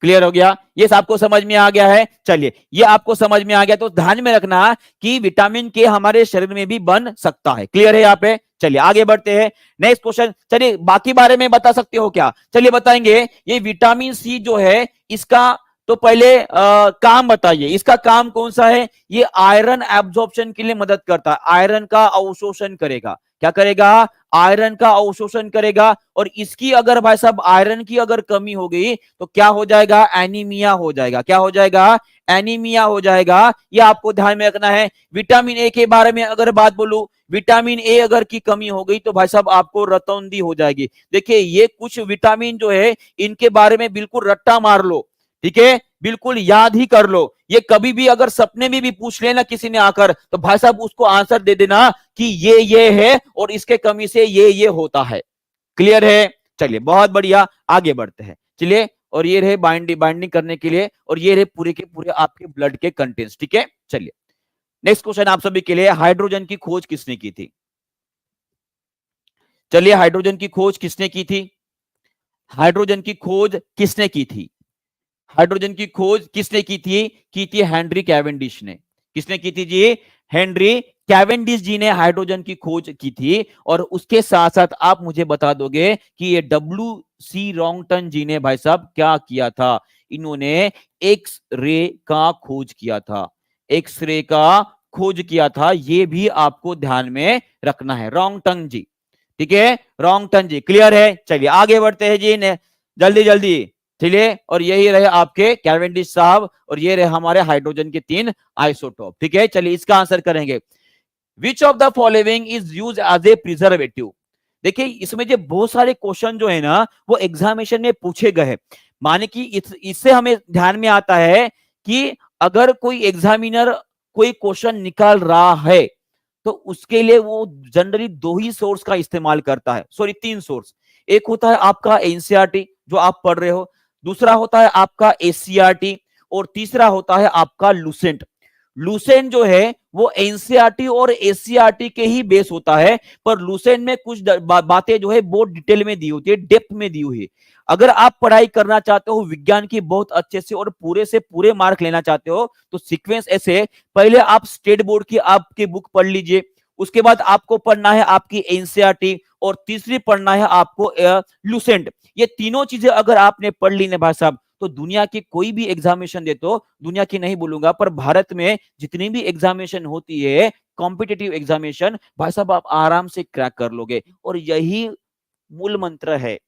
क्लियर हो गया? ये आपको समझ में आ गया है? चलिए, ये आपको समझ में आ गया तो ध्यान में रखना कि विटामिन के हमारे शरीर में भी बन सकता है। क्लियर है यहाँ पे? चलिए आगे बढ़ते हैं। Next question. चलिए बाकी बारे में बता सकते हो क्या? चलिए बताएंगे। ये विटामिन सी जो है इसका तो पहले काम बताइए, इसका काम कौन सा है? ये आयरन एब्जॉर्प्शन के लिए मदद करता है, आयरन का अवशोषण करेगा। क्या करेगा? आयरन का अवशोषण करेगा। और इसकी अगर भाई साहब आयरन की अगर कमी हो गई तो क्या हो जाएगा? एनीमिया हो जाएगा। क्या हो जाएगा? एनीमिया हो जाएगा। ये आपको ध्यान में रखना है। विटामिन ए के बारे में अगर बात बोलूं, विटामिन ए अगर की कमी हो गई तो भाई साहब आपको रतौंधी हो जाएगी। देखिए ये कुछ विटामिन जो है इनके बारे में बिल्कुल रट्टा मार लो, ठीक है, बिल्कुल याद ही कर लो। ये कभी भी अगर सपने में भी पूछ लेना किसी ने आकर, तो भाई साहब उसको आंसर दे देना कि ये है और इसके कमी से ये होता है। क्लियर है? चलिए बहुत बढ़िया, आगे बढ़ते हैं। चलिए, और ये रहे बाइंडिंग करने के लिए, और ये रहे पूरे के पूरे आपके ब्लड के कंटेंट्स, ठीक है। चलिए नेक्स्ट क्वेश्चन आप सभी के लिए, हाइड्रोजन की खोज किसने की थी? चलिए, हाइड्रोजन की खोज किसने की थी? हाइड्रोजन की खोज किसने की थी? हाइड्रोजन की खोज किसने की थी? हेनरी कैवेंडिश ने। किसने की थी जी? हेनरी कैवेंडिश जी ने हाइड्रोजन की खोज की थी। और उसके साथ साथ आप मुझे बता दोगे कि ये डब्ल्यू.सी. रॉन्गटन जी ने भाई साहब क्या किया था? इन्होंने एक्स रे का खोज किया था, एक्स रे का खोज किया था। ये भी आपको ध्यान में रखना है, रॉन्गटन जी, ठीक है, रॉन्गटन जी। क्लियर है? चलिए आगे बढ़ते हैं जी, जल्दी जल्दी। चलिए, और यही रहे आपके कैवेंडिश साहब, और ये रहे हमारे हाइड्रोजन के 3 आइसोटोप, ठीक है। चलिए इसका आंसर करेंगे, which of the following is use as a preservative. देखिए इसमें जो बहुत सारे क्वेश्चन जो है ना वो एग्जामिनेशन में पूछे गए हैं, माने कि इससे हमें ध्यान में आता है कि अगर कोई एग्जामिनर कोई क्वेश्चन निकाल रहा है तो उसके लिए वो जनरली 2 ही सोर्स का इस्तेमाल करता है, सॉरी 3 सोर्स। एक होता है आपका एनसीईआरटी जो आप पढ़ रहे हो, दूसरा होता है आपका एससीईआरटी, और तीसरा होता है आपका लुसेंट। लूसेंट जो है वो एनसीईआरटी और एससीईआरटी के ही बेस होता है, पर लूसेंट में कुछ बातें जो है बहुत डिटेल में दी होती है, डेप्थ में दी हुई है। अगर आप पढ़ाई करना चाहते हो विज्ञान की बहुत अच्छे से और पूरे से पूरे मार्क लेना चाहते हो तो सीक्वेंस ऐसे, पहले आप स्टेट बोर्ड की आपकी बुक पढ़ लीजिए, उसके बाद आपको पढ़ना है आपकी एनसीईआरटी, और तीसरी पढ़ना है आपको लूसेंट। ये तीनों चीजें अगर आपने पढ़ ली ना भाई साहब, तो दुनिया की कोई भी एग्जामिनेशन दे, तो दुनिया की नहीं बोलूंगा पर भारत में जितनी भी एग्जामिनेशन होती है कॉम्पिटिटिव एग्जामिनेशन, भाई साहब आप आराम से क्रैक कर लोगे, और यही मूल मंत्र है।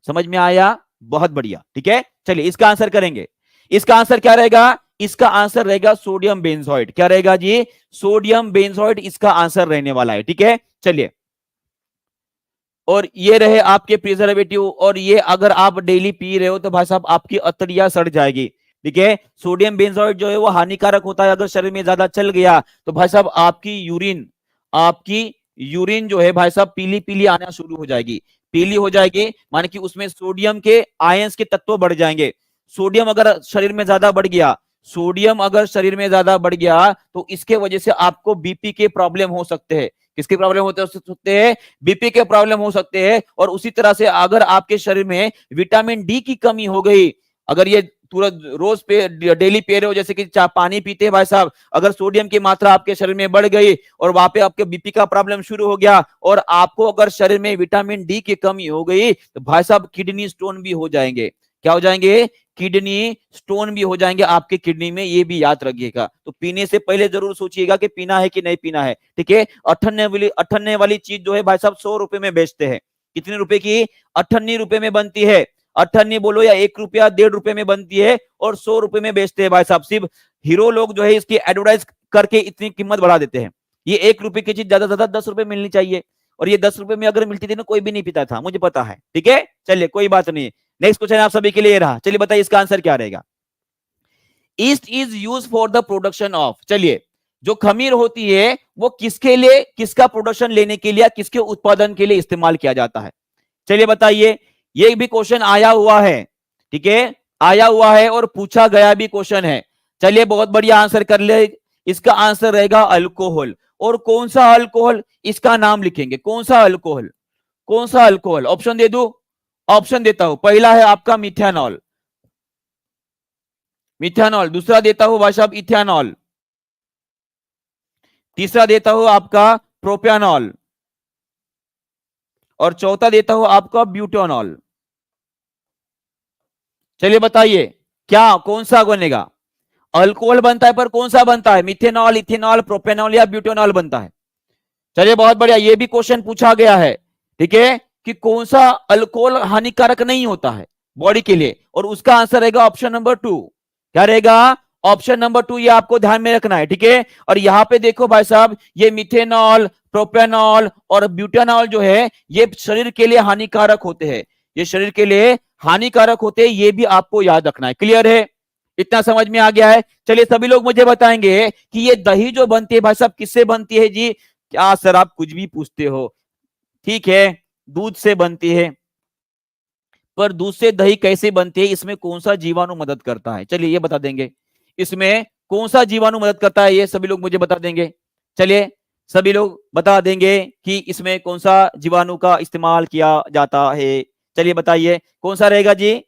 समझ में आया? बहुत बढ़िया, ठीक है। चलिए इसका आंसर करेंगे। इसका आंसर क्या रहेगा? इसका आंसर रहेगा सोडियम बेंजोइड। क्या रहेगा जी? सोडियम बेंजोइड इसका आंसर रहने वाला है, ठीक है। चलिए, और ये रहे आपके प्रिजर्वेटिव, और ये अगर आप डेली पी रहे हो तो भाई साहब आपकी अतड़ियां सड़ जाएगी, ठीक है। सोडियम बेंजोइड जो है वो हानिकारक होता है, अगर शरीर में ज्यादा चल गया तो भाई साहब आपकी यूरिन जो है भाई साहब पीली पीली आना शुरू हो जाएगी। पीली हो जाएगी माने कि उसमें सोडियम के आयंस के तत्व बढ़ जाएंगे। सोडियम अगर शरीर में ज्यादा बढ़ गया, सोडियम अगर शरीर में ज्यादा बढ़ गया तो इसके वजह से आपको बीपी के प्रॉब्लम हो सकते हैं। किसके प्रॉब्लम होते सकते हैं? बीपी के प्रॉब्लम हो सकते हैं। और उसी तरह से अगर आपके शरीर में विटामिन डी की कमी हो गई, अगर ये तुरंत रोज पे डेली पी रहे हो, जैसे कि पानी पीते हैं भाई साहब, अगर सोडियम की मात्रा आपके शरीर में बढ़ गई और वहां पे आपके बीपी का प्रॉब्लम शुरू हो गया, और आपको अगर शरीर में विटामिन डी की कमी हो गई तो भाई साहब किडनी स्टोन भी हो जाएंगे। क्या हो जाएंगे? किडनी स्टोन भी हो जाएंगे आपके किडनी में, ये भी याद रखिएगा। तो पीने से पहले जरूर सोचिएगा कि पीना है कि नहीं पीना है, ठीक है। अठन्ने वाली चीज जो है भाई साहब 100 रुपए में बेचते हैं। कितने रुपए की? 98 रुपए में बनती है। 98 बोलो या 1 रुपया 1.5 रुपए में बनती है, और 100 रुपए में बेचते हैं भाई साहब। सिर्फ हीरो लोग जो है इसकी एडवर्टाइज करके इतनी कीमत बढ़ा देते हैं। ये 1 रुपए की चीज ज्यादा से ज्यादा 10 रुपए मिलनी चाहिए, और ये 10 रुपए में अगर मिलती थी ना कोई भी नहीं पीता था, मुझे पता है, ठीक है। चलिए कोई बात नहीं। नेक्स्ट क्वेश्चन आप सभी के लिए रहा। चलिए बताइए इसका आंसर क्या रहेगा? East is use for the production of. चलिए, जो खमीर होती है वो किसके लिए, किसका प्रोडक्शन लेने के लिए, किसके उत्पादन के लिए इस्तेमाल किया जाता है? चलिए बताइए। ये भी क्वेश्चन आया हुआ है, ठीक है, आया हुआ है और पूछा गया भी क्वेश्चन है। चलिए बहुत बढ़िया, आंसर कर ले। इसका आंसर रहेगा अल्कोहल। और कौन सा अल्कोहल? इसका नाम लिखेंगे। कौन सा अल्कोहल? कौन सा अल्कोहल? ऑप्शन दे दू? ऑप्शन देता हूं। पहला है आपका मिथेनॉल, मिथेनॉल। दूसरा देता हूं भाई साहब इथेनॉल। तीसरा देता हूं आपका प्रोपेनॉल। और चौथा देता हूं आपका ब्यूटेनॉल। चलिए बताइए क्या कौन सा बनेगा? अल्कोहल बनता है पर कौन सा बनता है? मिथेनॉल, इथेनॉल, प्रोपेनॉल या ब्यूटेनॉल बनता है? चलिए बहुत बढ़िया, ये भी क्वेश्चन पूछा गया है, ठीक है, कि कौन सा अल्कोहल हानिकारक नहीं होता है बॉडी के लिए, और उसका आंसर रहेगा ऑप्शन नंबर 2। क्या रहेगा? ऑप्शन नंबर 2, ये आपको ध्यान में रखना है, ठीक है। और यहां पे देखो भाई साहब, ये मिथेनॉल, प्रोपेनॉल और ब्यूटेनॉल जो है ये शरीर के लिए हानिकारक होते हैं। ये शरीर के लिए हानिकारक होते हैं, ये भी आपको याद रखना है। क्लियर है? इतना समझ में आ गया है? चलिए सभी लोग मुझे बताएंगे कि ये दही जो बनती है भाई साहब किससे बनती है जी? क्या सर आप कुछ भी पूछते हो, ठीक है, दूध से बनती है, पर दूध से दही कैसे बनती है, इसमें कौन सा जीवाणु मदद करता है? चलिए ये बता देंगे, इसमें कौन सा जीवाणु मदद करता है, ये सभी लोग मुझे बता देंगे। चलिए सभी लोग बता देंगे कि इसमें कौन सा जीवाणु का इस्तेमाल किया जाता है। चलिए बताइए कौन सा रहेगा जी?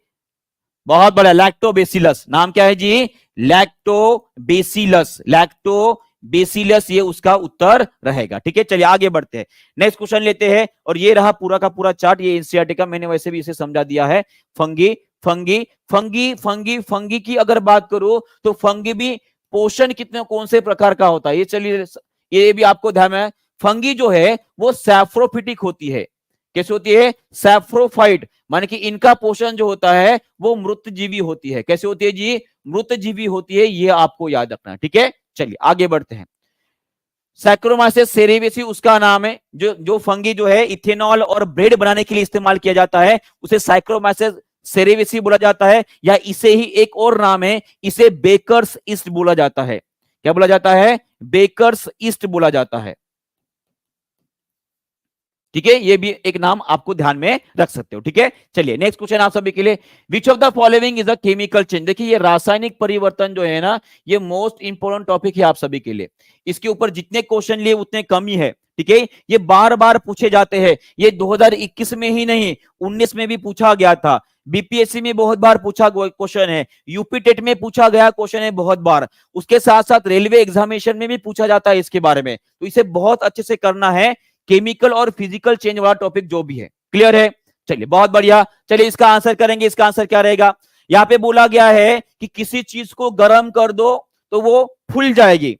बहुत बड़ा, लैक्टोबेसिलस। नाम क्या है जी? लैक्टोबेसिलस। लैक्टोबेसिलस ये उसका उत्तर रहेगा, ठीक है। चलिए आगे बढ़ते हैं, नेक्स्ट क्वेश्चन लेते हैं। और ये रहा पूरा का पूरा चार्ट, ये एनसीईआरटी का, मैंने वैसे भी इसे समझा दिया है। Fungi fungi fungi fungi fungi की अगर बात करूं तो फंगी भी पोषण कितने कौन से प्रकार का होता है, ये चलिए ये भी आपको ध्यान में। फंगी जो है वो सैफ्रोफिटिक होती है। कैसे होती है? सैफ्रोफाइट, माने कि इनका पोषण जो होता है वो मृतजीवी होती है। कैसे होती है जी? मृतजीवी होती है, ये आपको याद रखना है, ठीक है। चलिए आगे बढ़ते हैं। सैक्रोमाइसिस सेरेविसी उसका नाम है, जो जो फंगी जो है इथेनॉल और ब्रेड बनाने के लिए इस्तेमाल किया जाता है, उसे सैक्रोमाइसिस सेरेविसी बोला जाता है, या इसे ही एक और नाम है, इसे बेकर्स ईस्ट बोला जाता है। क्या बोला जाता है? बेकर्स ईस्ट बोला जाता है। ठीक है, ये भी एक नाम आपको ध्यान में रख सकते हो। ठीक है, चलिए नेक्स्ट क्वेश्चन आप सभी के लिए, विच of the following is a chemical change. देखिए ये रासायनिक परिवर्तन जो है ना, ये मोस्ट इंपोर्टेंट टॉपिक है आप सभी के लिए। इसके ऊपर जितने क्वेश्चन लिए उतने कम ही है। ठीक है, ये बार बार पूछे जाते हैं। ये 2021 में ही नहीं, 19 में भी पूछा गया था, बीपीएससी में बहुत बार पूछा क्वेश्चन है, यूपी टेट में पूछा गया क्वेश्चन है बहुत बार, उसके साथ साथ रेलवे एग्जामिनेशन में भी पूछा जाता है इसके बारे में। तो इसे बहुत अच्छे से करना है, केमिकल और फिजिकल चेंज वाला टॉपिक जो भी है। क्लियर है, चलिए बहुत बढ़िया। चलिए इसका आंसर करेंगे, इसका आंसर क्या रहेगा। यहाँ पे बोला गया है कि किसी चीज को गर्म कर दो तो वो फूल जाएगी।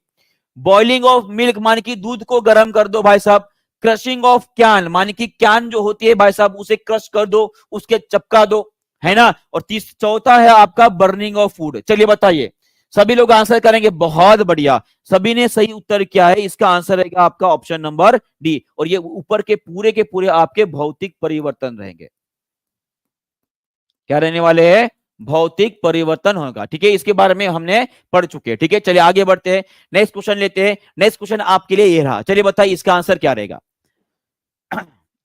बॉइलिंग ऑफ मिल्क माने कि दूध को गर्म कर दो भाई साहब। क्रशिंग ऑफ कैन माने कि कैन जो होती है भाई साहब उसे क्रश कर दो, उसके चपका दो, है ना। और चौथा है आपका बर्निंग ऑफ फूड। चलिए बताइए, सभी लोग आंसर करेंगे, बहुत बढ़िया, सभी ने सही उत्तर किया है। इसका आंसर रहेगा आपका ऑप्शन नंबर डी। और ये ऊपर के पूरे आपके भौतिक परिवर्तन रहेंगे। क्या रहने वाले हैं, भौतिक परिवर्तन होगा। ठीक है, इसके बारे में हमने पढ़ चुके हैं। ठीक है, चलिए आगे बढ़ते हैं, नेक्स्ट क्वेश्चन लेते हैं। नेक्स्ट क्वेश्चन आपके लिए ये रहा, चलिए बताइए इसका आंसर क्या रहेगा।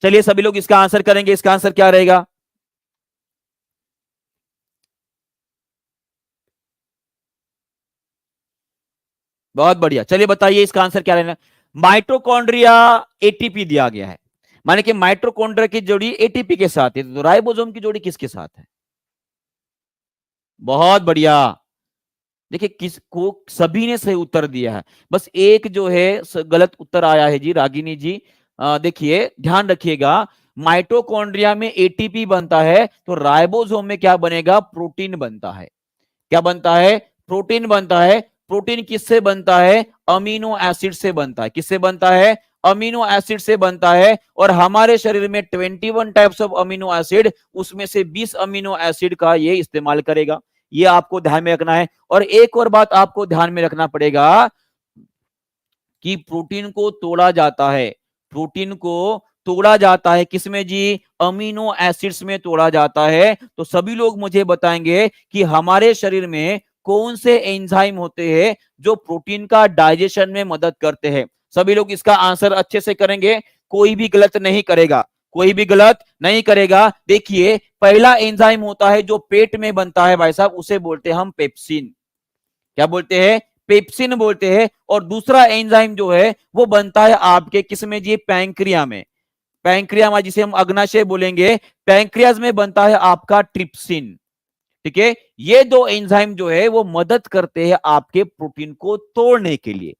चलिए सभी लोग इसका आंसर करेंगे, इसका आंसर क्या रहेगा। बहुत बढ़िया, चलिए बताइए इसका आंसर क्या रहेगा। माइटोकॉन्ड्रिया एटीपी दिया गया है, माने कि माइटोकॉन्ड्रिया की जोड़ी एटीपी के साथ है, तो राइबोसोम की जोड़ी किसके साथ है। बहुत बढ़िया, देखिए किसको, सभी ने सही उत्तर दिया है, बस एक जो है गलत उत्तर आया है जी, रागिनी जी। देखिए ध्यान रखिएगा, माइटोकॉन्ड्रिया में एटीपी बनता है, तो राइबोसोम में क्या बनेगा, प्रोटीन बनता है। क्या बनता है, प्रोटीन बनता है। प्रोटीन किससे बनता है, अमीनो एसिड से बनता है। किससे बनता है, अमीनो एसिड से बनता है। और हमारे शरीर में 21 टाइप्स ऑफ अमीनो एसिड, उसमें से 20 अमीनो एसिड का ये इस्तेमाल करेगा। ये आपको ध्यान में रखना है। और एक और बात आपको ध्यान में रखना पड़ेगा कि प्रोटीन को तोड़ा जाता है, प्रोटीन को तोड़ा जाता है किसमें जी, अमीनो एसिड्स में तोड़ा जाता है। तो सभी लोग मुझे बताएंगे कि हमारे शरीर में कौन से एंजाइम होते हैं जो प्रोटीन का डाइजेशन में मदद करते हैं। सभी लोग इसका आंसर अच्छे से करेंगे, कोई भी गलत नहीं करेगा, कोई भी गलत नहीं करेगा। देखिए पहला एंजाइम होता है जो पेट में बनता है भाई साहब, उसे बोलते हैं हम पेप्सिन। क्या बोलते हैं, पेप्सिन बोलते हैं। और दूसरा एंजाइम जो है वो बनता है आपके किसमें जी, पैंक्रिया में। पैंक्रिया में, जिसे हम अग्नाशय बोलेंगे, पैंक्रियाज में बनता है आपका ट्रिप्सिन। ठीक है, ये दो एंजाइम जो है वो मदद करते हैं आपके प्रोटीन को तोड़ने के लिए।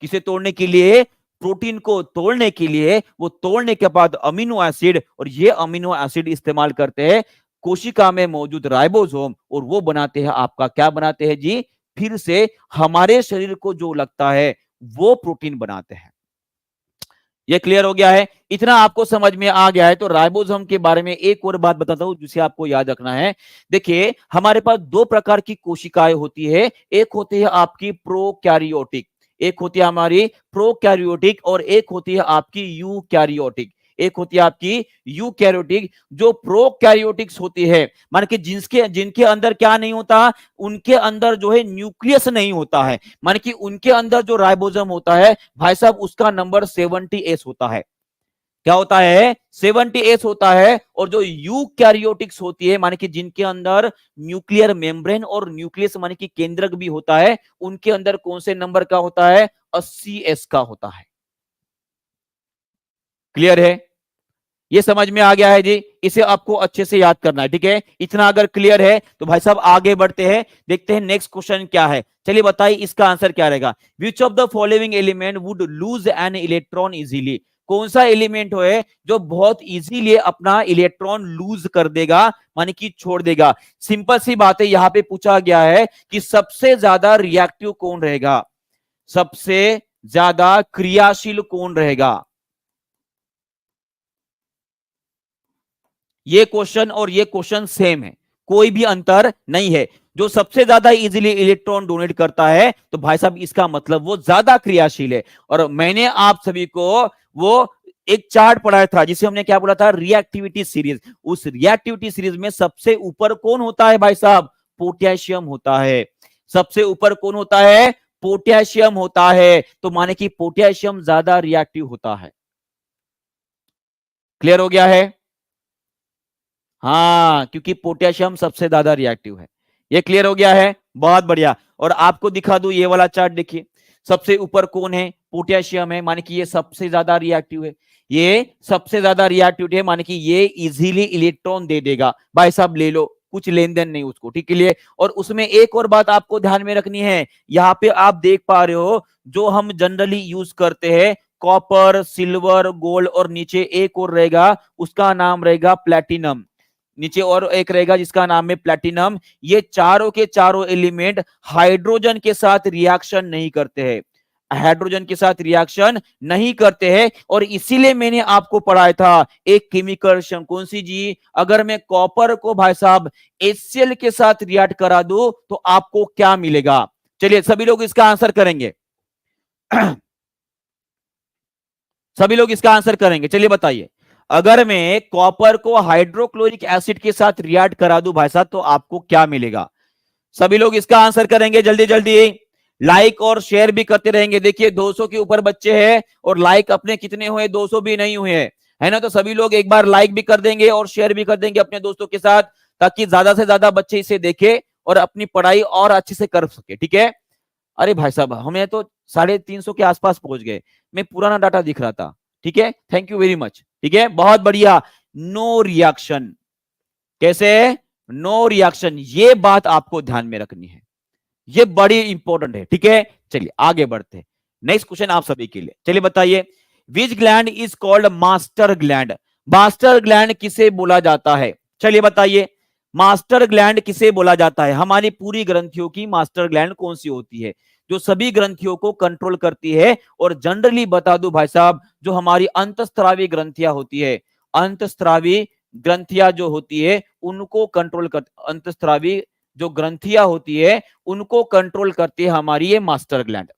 किसे तोड़ने के लिए, प्रोटीन को तोड़ने के लिए। वो तोड़ने के बाद अमीनो एसिड, और ये अमीनो एसिड इस्तेमाल करते हैं कोशिका में मौजूद राइबोसोम, और वो बनाते हैं आपका, क्या बनाते हैं जी, फिर से हमारे शरीर को जो लगता है वो प्रोटीन बनाते हैं। ये क्लियर हो गया है, इतना आपको समझ में आ गया है। तो राइबोसोम के बारे में एक और बात बताता हूं जिसे आपको याद रखना है। देखिए हमारे पास दो प्रकार की कोशिकाएं होती है, एक होती है आपकी प्रोकैरियोटिक, एक होती है हमारी प्रोकैरियोटिक, और एक होती है आपकी यूकैरियोटिक। एक होती है आपकी यूकैरियोटिक। जो प्रोकैरियोटिक्स होती है, मान के जिनके जिनके अंदर क्या नहीं होता, उनके अंदर जो है न्यूक्लियस नहीं होता है, मान कि उनके अंदर जो राइबोसोम होता है भाई साहब, उसका नंबर 70s होता है। क्या होता है, 70s होता है। और जो यूकैरियोटिक्स होती है, माने कि जिनके अंदर न्यूक्लियर मेम्ब्रेन और न्यूक्लियस माने कि केंद्रक भी होता है, उनके अंदर कौन से नंबर का होता है, 80s का होता है। क्लियर है, ये समझ में आ गया है जी, इसे आपको अच्छे से याद करना है। ठीक है, इतना अगर क्लियर है तो भाई साहब आगे बढ़ते हैं, देखते हैं नेक्स्ट क्वेश्चन क्या है। चलिए बताइए इसका आंसर क्या रहेगा। विच of the following element would lose an electron easily. कौन सा एलिमेंट है जो बहुत इजीली अपना इलेक्ट्रॉन लूज कर देगा, माने कि छोड़ देगा। सिंपल सी बात है, यहां पे पूछा गया है कि सबसे ज्यादा रिएक्टिव कौन रहेगा, सबसे ज्यादा क्रियाशील कौन रहेगा। ये क्वेश्चन और ये क्वेश्चन सेम है, कोई भी अंतर नहीं है। जो सबसे ज्यादा इजीली इलेक्ट्रॉन डोनेट करता है, तो भाई साहब इसका मतलब वो ज्यादा क्रियाशील है। और मैंने आप सभी को वो एक चार्ट पढ़ाया था जिसे हमने क्या बोला था, रिएक्टिविटी सीरीज। उस रिएक्टिविटी सीरीज में सबसे ऊपर कौन होता है भाई साहब, पोटेशियम होता है। सबसे ऊपर कौन होता है, पोटेशियम होता है। तो माने कि पोटेशियम ज्यादा रिएक्टिव होता है। क्लियर हो गया है? हाँ, क्योंकि पोटेशियम सबसे ज्यादा रिएक्टिव है। ये क्लियर हो गया है? बहुत बढ़िया। और आपको दिखा दूं ये वाला चार्ट, देखिए सबसे ऊपर कौन है? पोटेशियम है, माने कि ये सबसे ज्यादा रिएक्टिव है। ये सबसे ज्यादा रिएक्टिव है, माने कि ये इजीली इलेक्ट्रॉन दे देगा। भाई साहब ले लो, कुछ लेन देन नहीं उसको, ठीक है लिए। और उसमें एक और बात आपको ध्यान में रखनी है, यहाँ पे आप देख पा रहे हो जो हम जनरली यूज करते हैं, कॉपर, सिल्वर, गोल्ड, और नीचे एक और रहेगा, उसका नाम रहेगा प्लेटिनम। नीचे और एक रहेगा जिसका नाम है प्लैटिनम। ये चारों के चारों एलिमेंट हाइड्रोजन के साथ रिएक्शन नहीं करते हैं, हाइड्रोजन के साथ रिएक्शन नहीं करते हैं। और इसीलिए मैंने आपको पढ़ाया था एक केमिकल रिएक्शन, कौन सी जी? अगर मैं कॉपर को भाई साहब HCl के साथ रिएक्ट करा दूं तो आपको क्या मिलेगा? चलिए सभी लोग इसका आंसर करेंगे। सभी लोग इसका आंसर करेंगे, चलिए बताइए। अगर मैं कॉपर को हाइड्रोक्लोरिक एसिड के साथ रिएक्ट करा दूं भाई साहब तो आपको क्या मिलेगा? सभी लोग इसका आंसर करेंगे जल्दी जल्दी। लाइक और शेयर भी करते रहेंगे। देखिए 200 के ऊपर बच्चे हैं और लाइक अपने कितने हुए? 200 भी नहीं हुए हैं, है ना? तो सभी लोग एक बार लाइक भी कर देंगे और शेयर भी कर देंगे अपने दोस्तों के साथ, ताकि ज्यादा से ज्यादा बच्चे इसे देखें और अपनी पढ़ाई और अच्छे से कर सके, ठीक है? अरे भाई साहब हमें तो 350 के आसपास पहुंच गए, मैं पुराना डाटा दिख रहा था। ठीक है, थैंक यू वेरी मच। ठीक है, बहुत बढ़िया। नो रिएक्शन, कैसे? नो रिएक्शन, ये बात आपको ध्यान में रखनी है, ये बड़ी इंपॉर्टेंट है। ठीक है, चलिए आगे बढ़ते हैं। नेक्स्ट क्वेश्चन आप सभी के लिए, चलिए बताइए। विच gland is called master gland? Master gland किसे बोला जाता है? चलिए बताइए, मास्टर ग्लैंड किसे बोला जाता है? हमारी पूरी ग्रंथियों की मास्टर ग्लैंड कौन सी होती है, जो सभी ग्रंथियों को कंट्रोल करती है? और जनरली बता दूं भाई साहब, जो हमारी अंतस्त्रावी ग्रंथियां होती है, अंतस्त्रावी ग्रंथियां जो होती है उनको कंट्रोल कर, अंतस्त्रावी जो ग्रंथियां होती है उनको कंट्रोल करती है हमारी ये मास्टर ग्लैंड।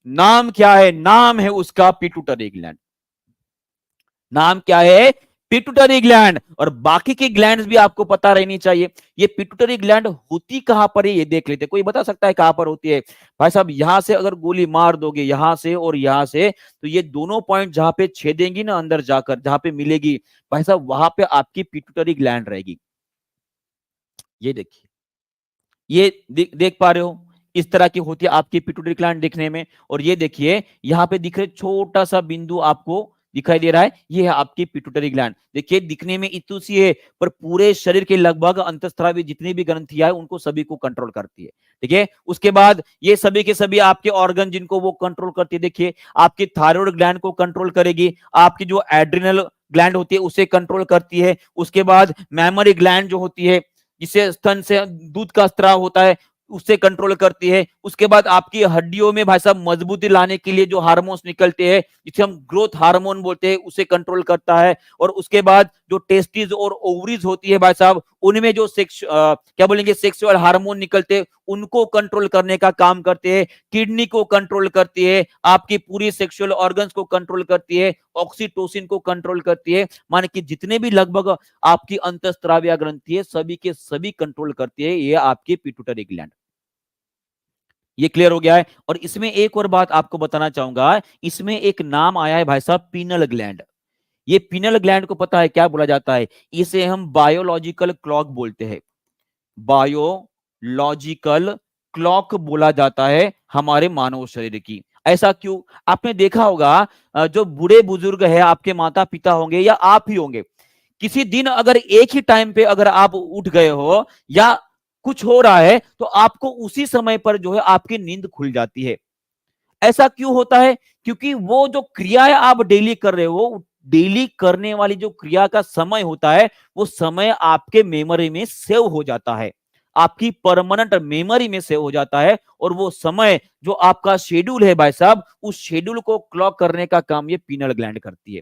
नाम क्या है? नाम है उसका पिट्यूटरी ग्लैंड। नाम क्या है? Pituitary gland. और बाकी की ग्लैंड्स भी आपको पता रहनी चाहिए। ये पिट्यूटरी ग्लैंड होती कहां पर है ये देख लेते, कोई बता सकता है कहां पर होती है? भाई साहब यहां से अगर गोली मार दोगे, यहां से और यहां से, तो ये दोनों पॉइंट जहां पे छेदेंगी ना अंदर जाकर, जहां पे मिलेगी भाई साहब, वहां पे आपकी पिट्यूटरी ग्लैंड रहेगी। ये देखिए, ये देख पा रहे हो, इस तरह की होती है आपकी पिट्यूटरी ग्लैंड दिखने में। और ये देखिए यहाँ पे दिख रहे छोटा सा बिंदु आपको दिखाई दे रहा है, ये है आपकी पिट्यूटरी ग्लैंड। देखिए दिखने में इतनी सी है, पर पूरे शरीर के लगभग अंतःस्त्रावी जितनी भी ग्रंथियां है उनको सभी को कंट्रोल करती है। ठीक है, उसके बाद ये सभी के सभी आपके ऑर्गन जिनको वो कंट्रोल करती है, देखिए आपकी थायराइड ग्लैंड को कंट्रोल करेगी, आपकी जो एड्रिनल ग्लैंड होती है उसे कंट्रोल करती है। उसके बाद मैमरी ग्लैंड जो होती है, जिससे स्तन से दूध का स्त्राव होता है, उससे कंट्रोल करती है। उसके बाद आपकी हड्डियों में भाई साहब मजबूती लाने के लिए जो हार्मोन्स निकलते हैं, जिसे हम ग्रोथ हार्मोन बोलते हैं, उसे कंट्रोल करता है। और उसके बाद जो टेस्टिस और ओवरीज होती है भाई साहब, उनमें जो क्या बोलेंगे सेक्सुअल हार्मोन निकलते हैं, उनको कंट्रोल करने का काम करते हैं। किडनी को कंट्रोल करती है, आपकी पूरी सेक्सुअल ऑर्गन्स को कंट्रोल करती है, ऑक्सीटोसिन को कंट्रोल करती है। माने कि जितने भी लगभग आपकी अंतःस्त्रावी ग्रंथि है सभी के सभी कंट्रोल करती है ये आपकी पिट्यूटरी ग्लैंड। ये क्लियर हो गया है? और इसमें एक और बात आपको बताना चाहूंगा, इसमें एक नाम आया है भाई साहब, पीनल ग्लैंड। ये पीनल ग्लैंड को पता है क्या बोला जाता है? इसे हम बायोलॉजिकल क्लॉक बोलते हैं, बायोलॉजिकल क्लॉक बोला जाता है हमारे मानव शरीर की। ऐसा क्यों? आपने देखा होगा जो बूढ़े बुजुर्ग है, आपके माता पिता होंगे या आप ही होंगे, किसी दिन अगर एक ही टाइम पे अगर आप उठ गए हो या कुछ हो रहा है तो आपको उसी समय पर जो है आपकी नींद खुल जाती है। ऐसा क्यों होता है? क्योंकि वो जो क्रियाएं आप डेली कर रहे हो, डेली करने वाली जो क्रिया का समय होता है, वो समय आपके मेमोरी में सेव हो जाता है, आपकी परमानेंट मेमोरी में सेव हो जाता है। और वो समय जो आपका शेड्यूल है भाई साहब, उस शेड्यूल को क्लॉक करने का काम ये पीनल ग्लैंड करती है।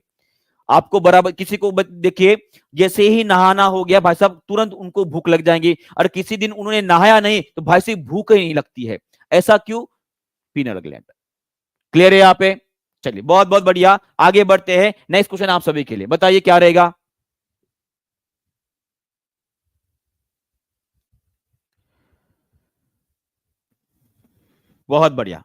आपको बराबर किसी को देखिए, जैसे ही नहाना हो गया भाई साहब तुरंत उनको भूख लग जाएंगी, और किसी दिन उन्होंने नहाया नहीं तो भाई साहब भूख ही नहीं लगती है। ऐसा क्यों? Penal gland. क्लियर है यहाँ पे? चलिए बहुत बहुत बढ़िया, आगे बढ़ते हैं। नेक्स्ट क्वेश्चन आप सभी के लिए, बताइए क्या रहेगा? बहुत बढ़िया,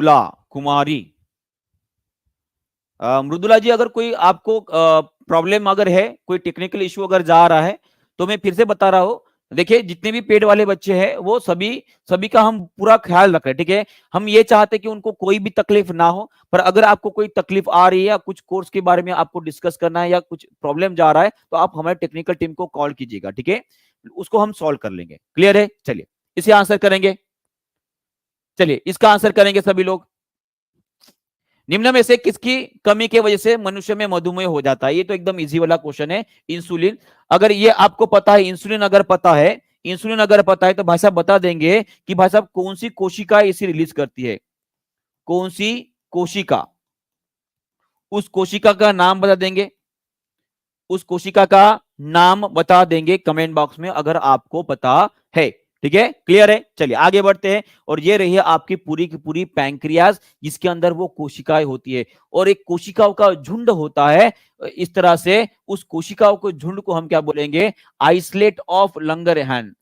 मृदुला कुमारी। मृदुला जी, अगर कोई आपको प्रॉब्लम अगर है, कोई टेक्निकल इश्यू अगर जा रहा है, तो मैं फिर से बता रहा हूं, देखिए जितने भी पेड वाले बच्चे हैं वो सभी सभी का हम पूरा ख्याल रख रहे हैं, ठीक है। हम ये चाहते हैं कि उनको कोई भी तकलीफ ना हो, पर अगर आपको कोई तकलीफ आ रही है या कुछ कोर्स के बारे में आपको डिस्कस करना है या कुछ प्रॉब्लम जा रहा है, तो आप हमारे टेक्निकल टीम को कॉल कीजिएगा, ठीक है, उसको हम सॉल्व कर लेंगे। क्लियर है? चलिए इसे आंसर करेंगे। चलिए इसका आंसर करेंगे सभी लोग। निम्न में से किसकी कमी की वजह से मनुष्य में मधुमेह हो जाता है? ये तो एकदम इजी वाला क्वेश्चन है। इंसुलिन, अगर ये आपको पता है, इंसुलिन अगर पता है, इंसुलिन अगर पता है, तो भाई साहब बता देंगे कि भाई साहब कौन सी कोशिका इसे रिलीज करती है, कौन सी कोशिका, उस कोशिका का नाम बता देंगे, उस कोशिका का नाम बता देंगे कमेंट बॉक्स में अगर आपको पता है, ठीक है। क्लियर है? चलिए आगे बढ़ते हैं। और ये रही है आपकी पूरी की पूरी पैंक्रियाज, जिसके अंदर वो कोशिकाएं होती है और एक कोशिकाओं का झुंड होता है। इस तरह से उस कोशिकाओं के झुंड को हम क्या बोलेंगे? आइसलेट ऑफ लंगरहैन,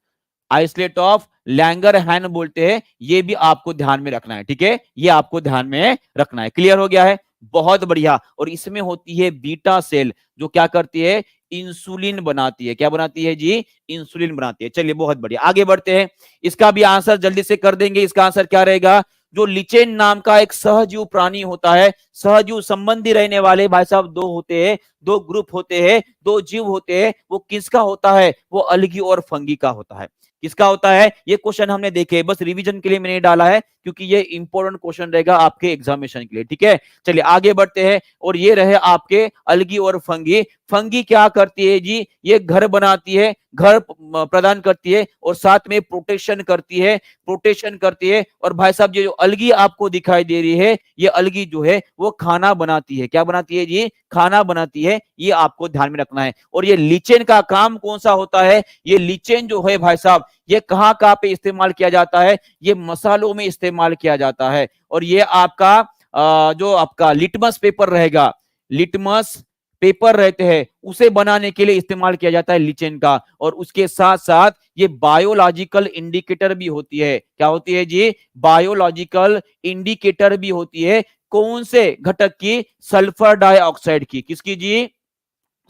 आइसलेट ऑफ लैंगरहैन बोलते हैं। ये भी आपको ध्यान में रखना है, ठीक है, ये आपको ध्यान में रखना है। क्लियर हो गया है? बहुत बढ़िया। और इसमें होती है बीटा सेल, जो क्या करती है? इंसुलिन बनाती है। क्या बनाती है जी? इंसुलिन बनाती है। चलिए बहुत बढ़िया, आगे बढ़ते हैं। इसका भी आंसर जल्दी से कर देंगे। इसका आंसर क्या रहेगा? जो लिचेन नाम का एक सहजीव प्राणी होता है, सहजीव संबंधी रहने वाले भाई साहब दो होते हैं, दो ग्रुप होते हैं, दो जीव होते हैं। वो किसका होता है? वो अलगी और फंगी का होता है। किसका होता है? ये क्वेश्चन हमने देखे, बस रिवीजन के लिए मैंने डाला है, क्योंकि ये इंपॉर्टेंट क्वेश्चन रहेगा आपके एग्जामिनेशन के लिए, ठीक है। चलिए आगे बढ़ते हैं। और ये रहे आपके अलगी और फंगी। फंगी क्या करती है जी? ये घर बनाती है, घर प्रदान करती है और साथ में प्रोटेक्शन करती है, प्रोटेक्शन करती है। और भाई साहब ये जो अलगी आपको दिखाई दे रही है, ये अलगी जो है वो खाना बनाती है। क्या बनाती है जी? खाना बनाती है। ये आपको ध्यान में रखना है। और ये लिचेन का काम कौन सा होता है? ये लिचेन जो है भाई साहब, ये कहां कहां पे इस्तेमाल किया जाता है? ये मसालों में इस्तेमाल किया जाता है। और ये आपका जो आपका लिटमस पेपर रहेगा, लिटमस पेपर रहते हैं, उसे बनाने के लिए इस्तेमाल किया जाता है लिचेन का। और उसके साथ साथ ये बायोलॉजिकल इंडिकेटर भी होती है। क्या होती है जी? बायोलॉजिकल इंडिकेटर भी होती है। कौन से घटक की? सल्फर डाइऑक्साइड की। किसकी जी?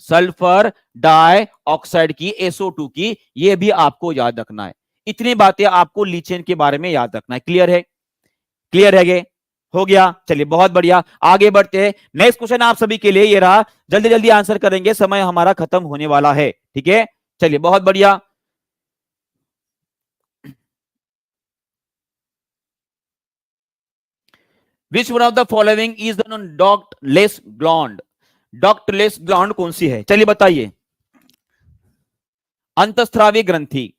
सल्फर डाइऑक्साइड की, SO2 की। ये भी आपको याद रखना है। इतनी बातें आपको लिचेन के बारे में याद रखना है। क्लियर है? क्लियर है? गे हो गया। चलिए बहुत बढ़िया, आगे बढ़ते हैं। नेक्स्ट क्वेश्चन आप सभी के लिए ये रहा, जल्दी जल्दी आंसर करेंगे, समय हमारा खत्म होने वाला है, ठीक है। चलिए बहुत बढ़िया। Which one of the following is the ductless gland? Ductless gland कौन सी है? चलिए बताइए। अंतस्त्रावी ग्रंथि,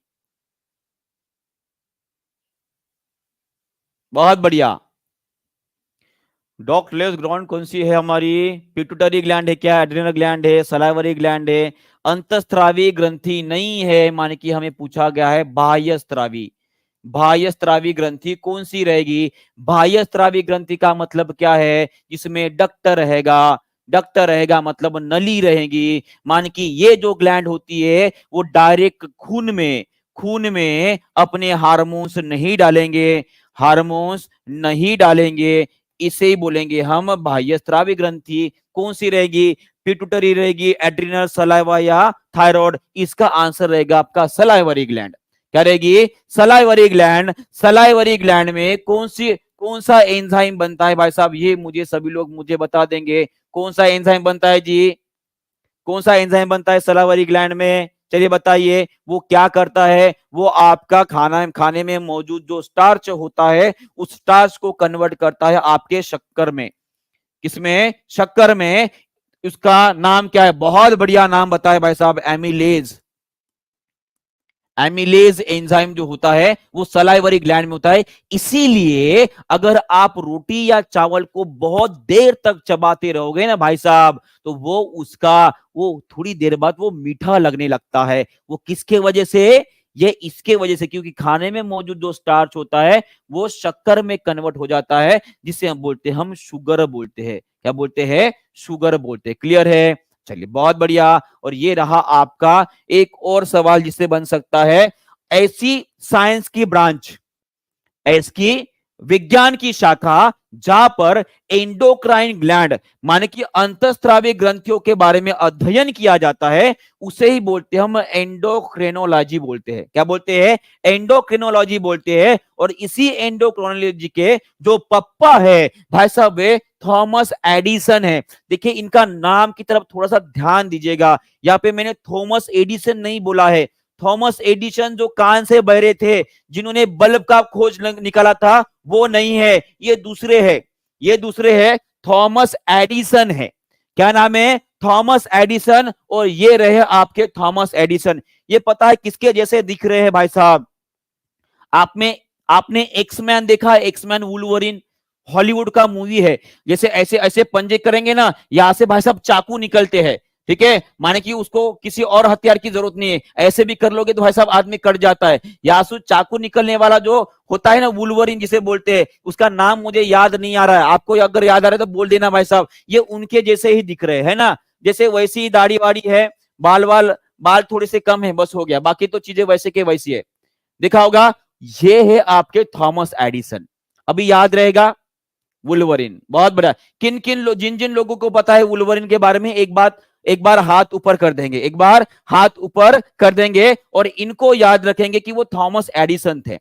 बहुत बढ़िया। डॉक्टलेस ग्लैंड कौन सी है हमारी? पिट्यूटरी ग्लैंड है क्या? एड्रिनल ग्लैंड है? सलाइवरी ग्लैंड है? अंतस्त्रावी ग्रंथि नहीं है, माने कि हमें पूछा गया है बाह्यस्त्रावी। बाह्यस्त्रावी ग्रंथि कौन सी रहेगी? बाह्यस्त्रावी ग्रंथि का मतलब क्या है? जिसमें डक्ट रहेगा, डक्ट रहेगा मतलब नली रहेगी। मान कि ये जो ग्लैंड होती है वो डायरेक्ट खून में अपने हार्मोन्स नहीं डालेंगे, हार्मोन्स नहीं डालेंगे। इसे ही बोलेंगे हम बाह्यस्रावी ग्रंथि। कौन सी रहेगी? पिट्यूटरी रहेगी, एड्रिनल, सलाइवा या थायराइड? इसका आंसर रहेगा आपका सलाइवरी ग्लैंड। क्या रहेगी? Salivary gland. सलाइवरी ग्लैंड में कौन सा एंजाइम बनता है भाई साहब? ये मुझे सभी लोग मुझे बता देंगे। कौन सा एंजाइम बनता है जी? कौन सा एंजाइम बनता है सलाइवरी ग्लैंड में? चलिए बताइए। वो क्या करता है? वो आपका खाने में मौजूद जो स्टार्च होता है, उस स्टार्च को कन्वर्ट करता है आपके शक्कर में। किसमें? शक्कर में। उसका नाम क्या है? बहुत बढ़िया नाम बताए भाई साहब, एमिलेज। एमिलेज एंजाइम जो होता है वो सलाइवरी ग्लैंड में होता है। इसीलिए अगर आप रोटी या चावल को बहुत देर तक चबाते रहोगे ना भाई साहब, तो वो थोड़ी देर बाद वो मीठा लगने लगता है। वो किसके वजह से? ये इसके वजह से, क्योंकि खाने में मौजूद जो स्टार्च होता है वो शक्कर में कन्वर्ट हो जाता है, जिसे हम शुगर बोलते हैं। क्या बोलते हैं? शुगर बोलते हैं। क्लियर है? चलिए बहुत बढ़िया। और ये रहा आपका एक और सवाल जिससे बन सकता है। ऐसी साइंस की ब्रांच, ऐसी विज्ञान की शाखा जहां पर एंडोक्राइन ग्लैंड माने कि अंतःस्रावी ग्रंथियों के बारे में अध्ययन किया जाता है, उसे ही बोलते हैं हम एंडोक्रिनोलॉजी बोलते हैं। क्या बोलते हैं? एंडोक्रिनोलॉजी बोलते हैं। और इसी एंडोक्रिनोलॉजी के जो पप्पा है भाई साहब, वे थॉमस एडिसन है। देखिए इनका नाम की तरफ थोड़ा सा ध्यान दीजिएगा। यहाँ पे मैंने थॉमस एडिसन नहीं बोला है। थॉमस एडिसन जो कान से बहरे थे, जिन्होंने बल्ब का खोज निकाला था, वो नहीं है, ये दूसरे है। ये दूसरे है, थॉमस एडिसन है। क्या नाम है? Thomas Edison. और ये रहे आपके थॉमस एडिसन। ये पता है किसके जैसे दिख रहे हैं भाई साहब? आपने एक्समैन देखा? एक्समैन वुल्वरिन हॉलीवुड का मूवी है। जैसे ऐसे ऐसे पंजे करेंगे ना, यहां से भाई साहब चाकू निकलते हैं। ठीक है, माने कि उसको किसी और हथियार की जरूरत नहीं है, ऐसे भी कर लोगे तो भाई साहब आदमी कट जाता है। यहाँ से चाकू निकलने वाला जो होता है ना, वुल्वरिन जिसे बोलते हैं, उसका नाम मुझे याद नहीं आ रहा है। आपको अगर याद आ रहा है तो बोल देना भाई साहब। ये उनके जैसे ही दिख रहे हैं ना, जैसे वैसी दाढ़ी वाड़ी है, बाल थोड़े से कम है, बस हो गया, बाकी तो चीजें वैसे के वैसी है। देखा होगा, ये है आपके थॉमस एडिसन। अभी याद रहेगा वुल्वरिन। बहुत बड़ा। जिन जिन लोगों को पता है वुल्वरिन के बारे में, एक बार हाथ ऊपर कर देंगे, एक बार हाथ ऊपर कर देंगे और इनको याद रखेंगे कि वो थॉमस एडिसन थे,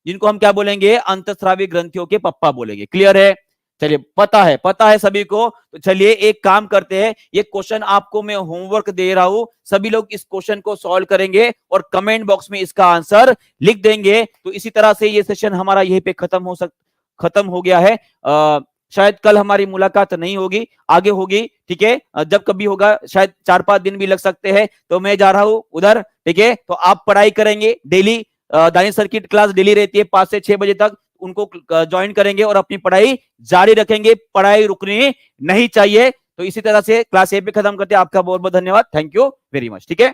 जिनको हम क्या बोलेंगे? अंतःस्रावी ग्रंथियों के पप्पा बोलेंगे। क्लियर है? चलिए, पता है सभी को। तो चलिए एक काम करते हैं, ये क्वेश्चन आपको मैं होमवर्क दे रहा हूं, सभी लोग इस क्वेश्चन को सॉल्व करेंगे और कमेंट बॉक्स में इसका आंसर लिख देंगे। तो इसी तरह से ये सेशन हमारा यहीं पे खत्म हो गया है। शायद कल हमारी मुलाकात नहीं होगी, आगे होगी। ठीक है, जब कभी होगा, शायद 4-5 दिन भी लग सकते हैं। तो मैं जा रहा हूं उधर। ठीक है, तो आप पढ़ाई करेंगे डेली। दानिश सर की क्लास डेली रहती है 5 से 6 बजे तक, उनको ज्वाइन करेंगे और अपनी पढ़ाई जारी रखेंगे। पढ़ाई रुकनी नहीं चाहिए। तो इसी तरह से क्लास ए पे खत्म करते हैं। आपका बहुत बहुत धन्यवाद। Thank you very much. ठीक है।